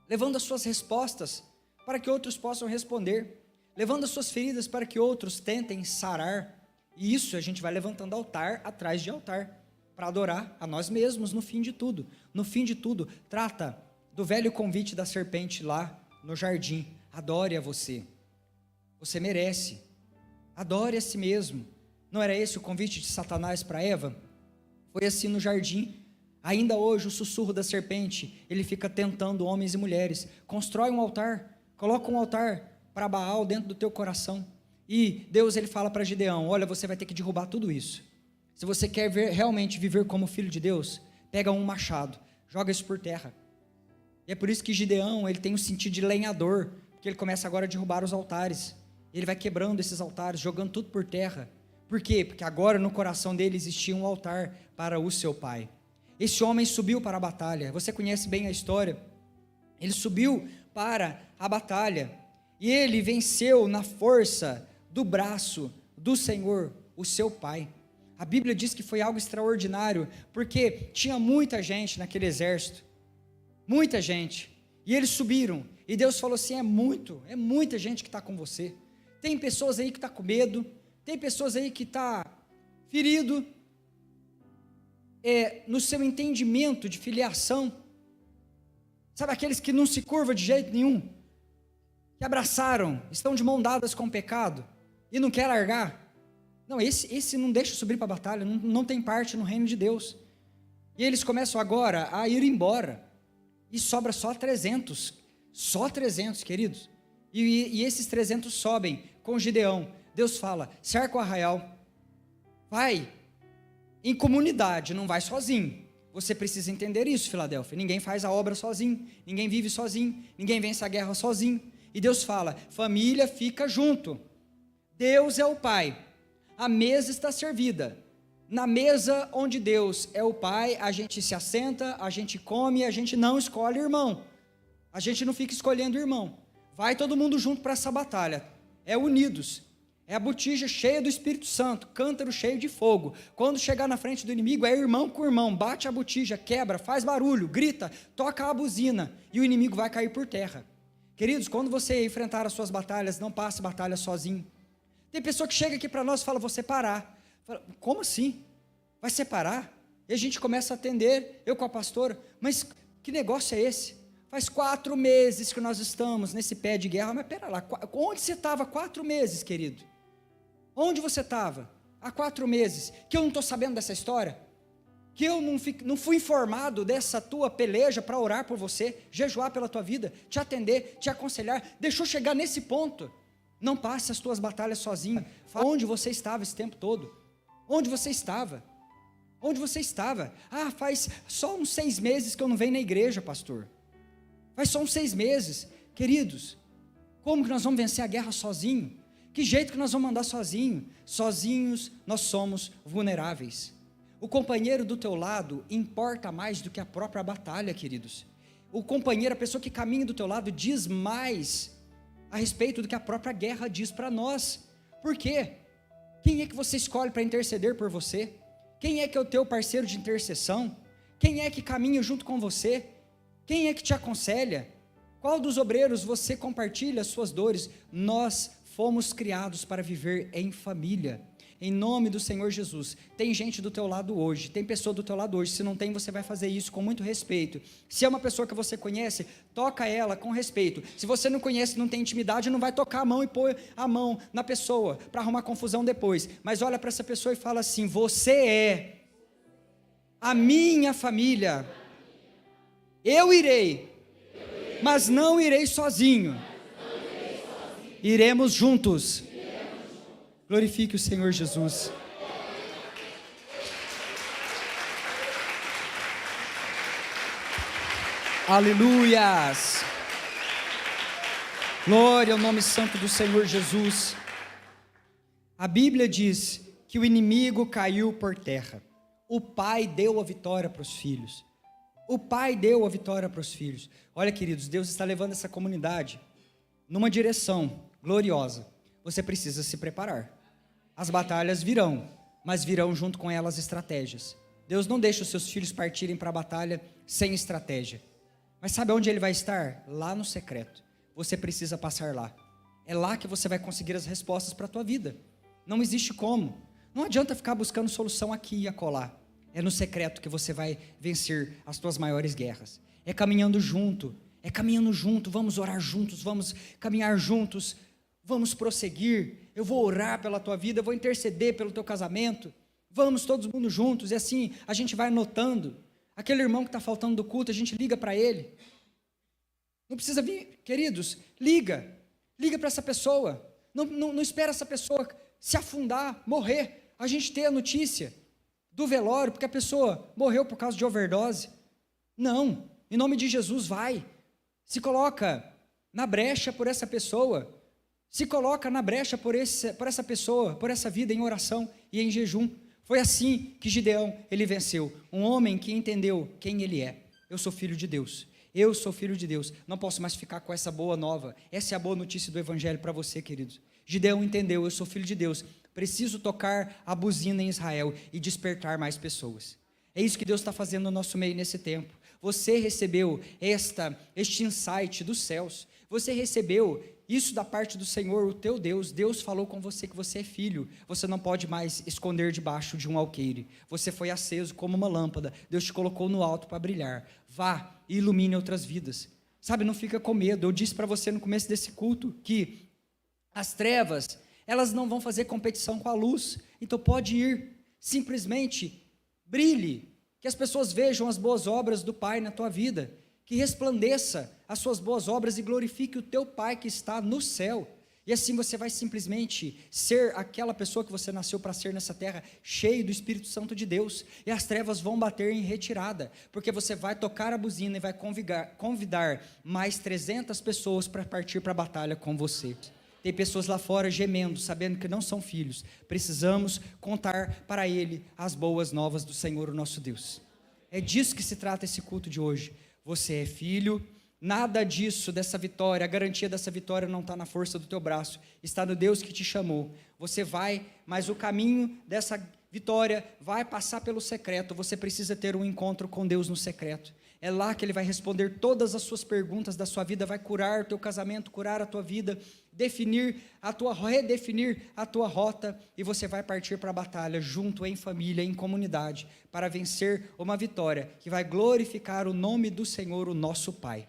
levando as suas respostas para que outros possam responder, levando as suas feridas para que outros tentem sarar. E isso a gente vai levantando altar atrás de altar, para adorar a nós mesmos no fim de tudo. No fim de tudo, trata do velho convite da serpente lá no jardim: adore a você, você merece, adore a si mesmo. Não era esse o convite de Satanás para Eva? Foi assim no jardim. Ainda hoje o sussurro da serpente, ele fica tentando homens e mulheres. Constrói um altar, coloca um altar para Baal dentro do teu coração. E Deus, ele fala para Gideão: olha, você vai ter que derrubar tudo isso. Se você quer realmente viver como filho de Deus, pega um machado, joga isso por terra. E é por isso que Gideão, ele tem o sentido de lenhador, porque ele começa agora a derrubar os altares. Ele vai quebrando esses altares, jogando tudo por terra. Por quê? Porque agora no coração dele existia um altar para o seu pai. Esse homem subiu para a batalha. Você conhece bem a história. Ele subiu para a batalha e ele venceu na força do braço do Senhor, o seu pai. A Bíblia diz que foi algo extraordinário, porque tinha muita gente naquele exército, muita gente, e eles subiram, e Deus falou assim, é muita gente que está com você, tem pessoas aí que estão com medo, tem pessoas aí que estão ferido, no seu entendimento de filiação, sabe aqueles que não se curvam de jeito nenhum, que abraçaram, estão de mão dadas com o pecado, e não quer largar. Não, esse não deixa subir para a batalha, não tem parte no reino de Deus. E eles começam agora a ir embora, e sobra só 300, queridos. E esses 300 sobem com Gideão. Deus fala, cerca o arraial, vai em comunidade, não vai sozinho. Você precisa entender isso, Filadélfia. Ninguém faz a obra sozinho, ninguém vive sozinho, ninguém vence a guerra sozinho. E Deus fala, família fica junto. Deus é o Pai. A mesa está servida. Na mesa onde Deus é o Pai, a gente se assenta, a gente come, a gente não escolhe irmão. A gente não fica escolhendo irmão. Vai todo mundo junto para essa batalha. É unidos. É a botija cheia do Espírito Santo, cântaro cheio de fogo. Quando chegar na frente do inimigo, é irmão com irmão. Bate a botija, quebra, faz barulho, grita, toca a buzina. E o inimigo vai cair por terra. Queridos, quando você enfrentar as suas batalhas, não passe batalha sozinho. Tem pessoa que chega aqui para nós e fala, vou separar. Fala, como assim? Vai separar? E a gente começa a atender, eu com a pastora, mas que negócio é esse? Faz 4 meses que nós estamos nesse pé de guerra, mas pera lá, onde você estava 4 meses, querido? Onde você estava há 4 meses? Que eu não estou sabendo dessa história? Que eu não fui informado dessa tua peleja para orar por você, jejuar pela tua vida, te atender, te aconselhar, deixou chegar nesse ponto. Não passe as tuas batalhas sozinho. Onde você estava esse tempo todo? Onde você estava? Onde você estava? Ah, faz só uns 6 meses que eu não venho na igreja, pastor. Faz só uns 6 meses. Queridos, como que nós vamos vencer a guerra sozinho? Que jeito que nós vamos andar sozinho? Sozinhos nós somos vulneráveis. O companheiro do teu lado importa mais do que a própria batalha, queridos. O companheiro, a pessoa que caminha do teu lado, diz mais a respeito do que a própria guerra diz para nós. Por quê? Quem é que você escolhe para interceder por você? Quem é que é o teu parceiro de intercessão? Quem é que caminha junto com você? Quem é que te aconselha? Qual dos obreiros você compartilha as suas dores? Nós fomos criados para viver em família. Em nome do Senhor Jesus. Tem gente do teu lado hoje, tem pessoa do teu lado hoje. Se não tem, você vai fazer isso com muito respeito. Se é uma pessoa que você conhece, toca ela com respeito. Se você não conhece, não tem intimidade, não vai tocar a mão e pôr a mão na pessoa para arrumar confusão depois. Mas olha para essa pessoa e fala assim: você é a minha família. Eu irei, mas não irei sozinho. Iremos juntos. Glorifique o Senhor Jesus. Aleluias. Glória ao nome santo do Senhor Jesus. A Bíblia diz que o inimigo caiu por terra. O Pai deu a vitória para os filhos. O Pai deu a vitória para os filhos. Olha, queridos, Deus está levando essa comunidade numa direção gloriosa. Você precisa se preparar. As batalhas virão, mas virão junto com elas estratégias. Deus não deixa os seus filhos partirem para a batalha sem estratégia. Mas sabe onde ele vai estar? Lá no secreto. Você precisa passar lá. É lá que você vai conseguir as respostas para a tua vida. Não existe como. Não adianta ficar buscando solução aqui e acolá. É no secreto que você vai vencer as tuas maiores guerras. É caminhando junto. É caminhando junto. Vamos orar juntos. Vamos caminhar juntos. Vamos prosseguir. Eu vou orar pela tua vida, eu vou interceder pelo teu casamento. Vamos todos mundo juntos. E assim a gente vai anotando. Aquele irmão que está faltando do culto, a gente liga para ele. Não precisa vir, queridos, liga para essa pessoa. Não espera essa pessoa se afundar, morrer. A gente ter a notícia do velório, porque a pessoa morreu por causa de overdose. Não, em nome de Jesus, vai. Se coloca na brecha por essa pessoa. Se coloca na brecha por essa pessoa, por essa vida em oração e em jejum. Foi assim que Gideão, ele venceu. Um homem que entendeu quem ele é. Eu sou filho de Deus. Eu sou filho de Deus. Não posso mais ficar com essa boa nova. Essa é a boa notícia do evangelho para você, queridos. Gideão entendeu, eu sou filho de Deus. Preciso tocar a buzina em Israel e despertar mais pessoas. É isso que Deus está fazendo no nosso meio nesse tempo. Você recebeu este insight dos céus. Você recebeu isso da parte do Senhor, o teu Deus. Deus falou com você que você é filho. Você não pode mais esconder debaixo de um alqueire. Você foi aceso como uma lâmpada. Deus te colocou no alto para brilhar. Vá e ilumine outras vidas. Sabe, não fica com medo. Eu disse para você no começo desse culto que as trevas, elas não vão fazer competição com a luz. Então pode ir, simplesmente brilhe, que as pessoas vejam as boas obras do Pai na tua vida, que resplandeça as suas boas obras e glorifique o teu Pai que está no céu. E assim você vai simplesmente ser aquela pessoa que você nasceu para ser nessa terra, cheio do Espírito Santo de Deus, e as trevas vão bater em retirada, porque você vai tocar a buzina e vai convidar mais 300 pessoas para partir para a batalha com você. Tem pessoas lá fora gemendo, sabendo que não são filhos. Precisamos contar para ele as boas novas do Senhor, o nosso Deus. É disso que se trata esse culto de hoje. Você é filho, nada disso, dessa vitória, a garantia dessa vitória não está na força do teu braço, está no Deus que te chamou. Você vai, mas o caminho dessa vitória vai passar pelo secreto. Você precisa ter um encontro com Deus no secreto. É lá que Ele vai responder todas as suas perguntas da sua vida, vai curar o teu casamento, curar a tua vida, redefinir a tua rota, e você vai partir para a batalha, junto em família, em comunidade, para vencer uma vitória que vai glorificar o nome do Senhor, o nosso Pai.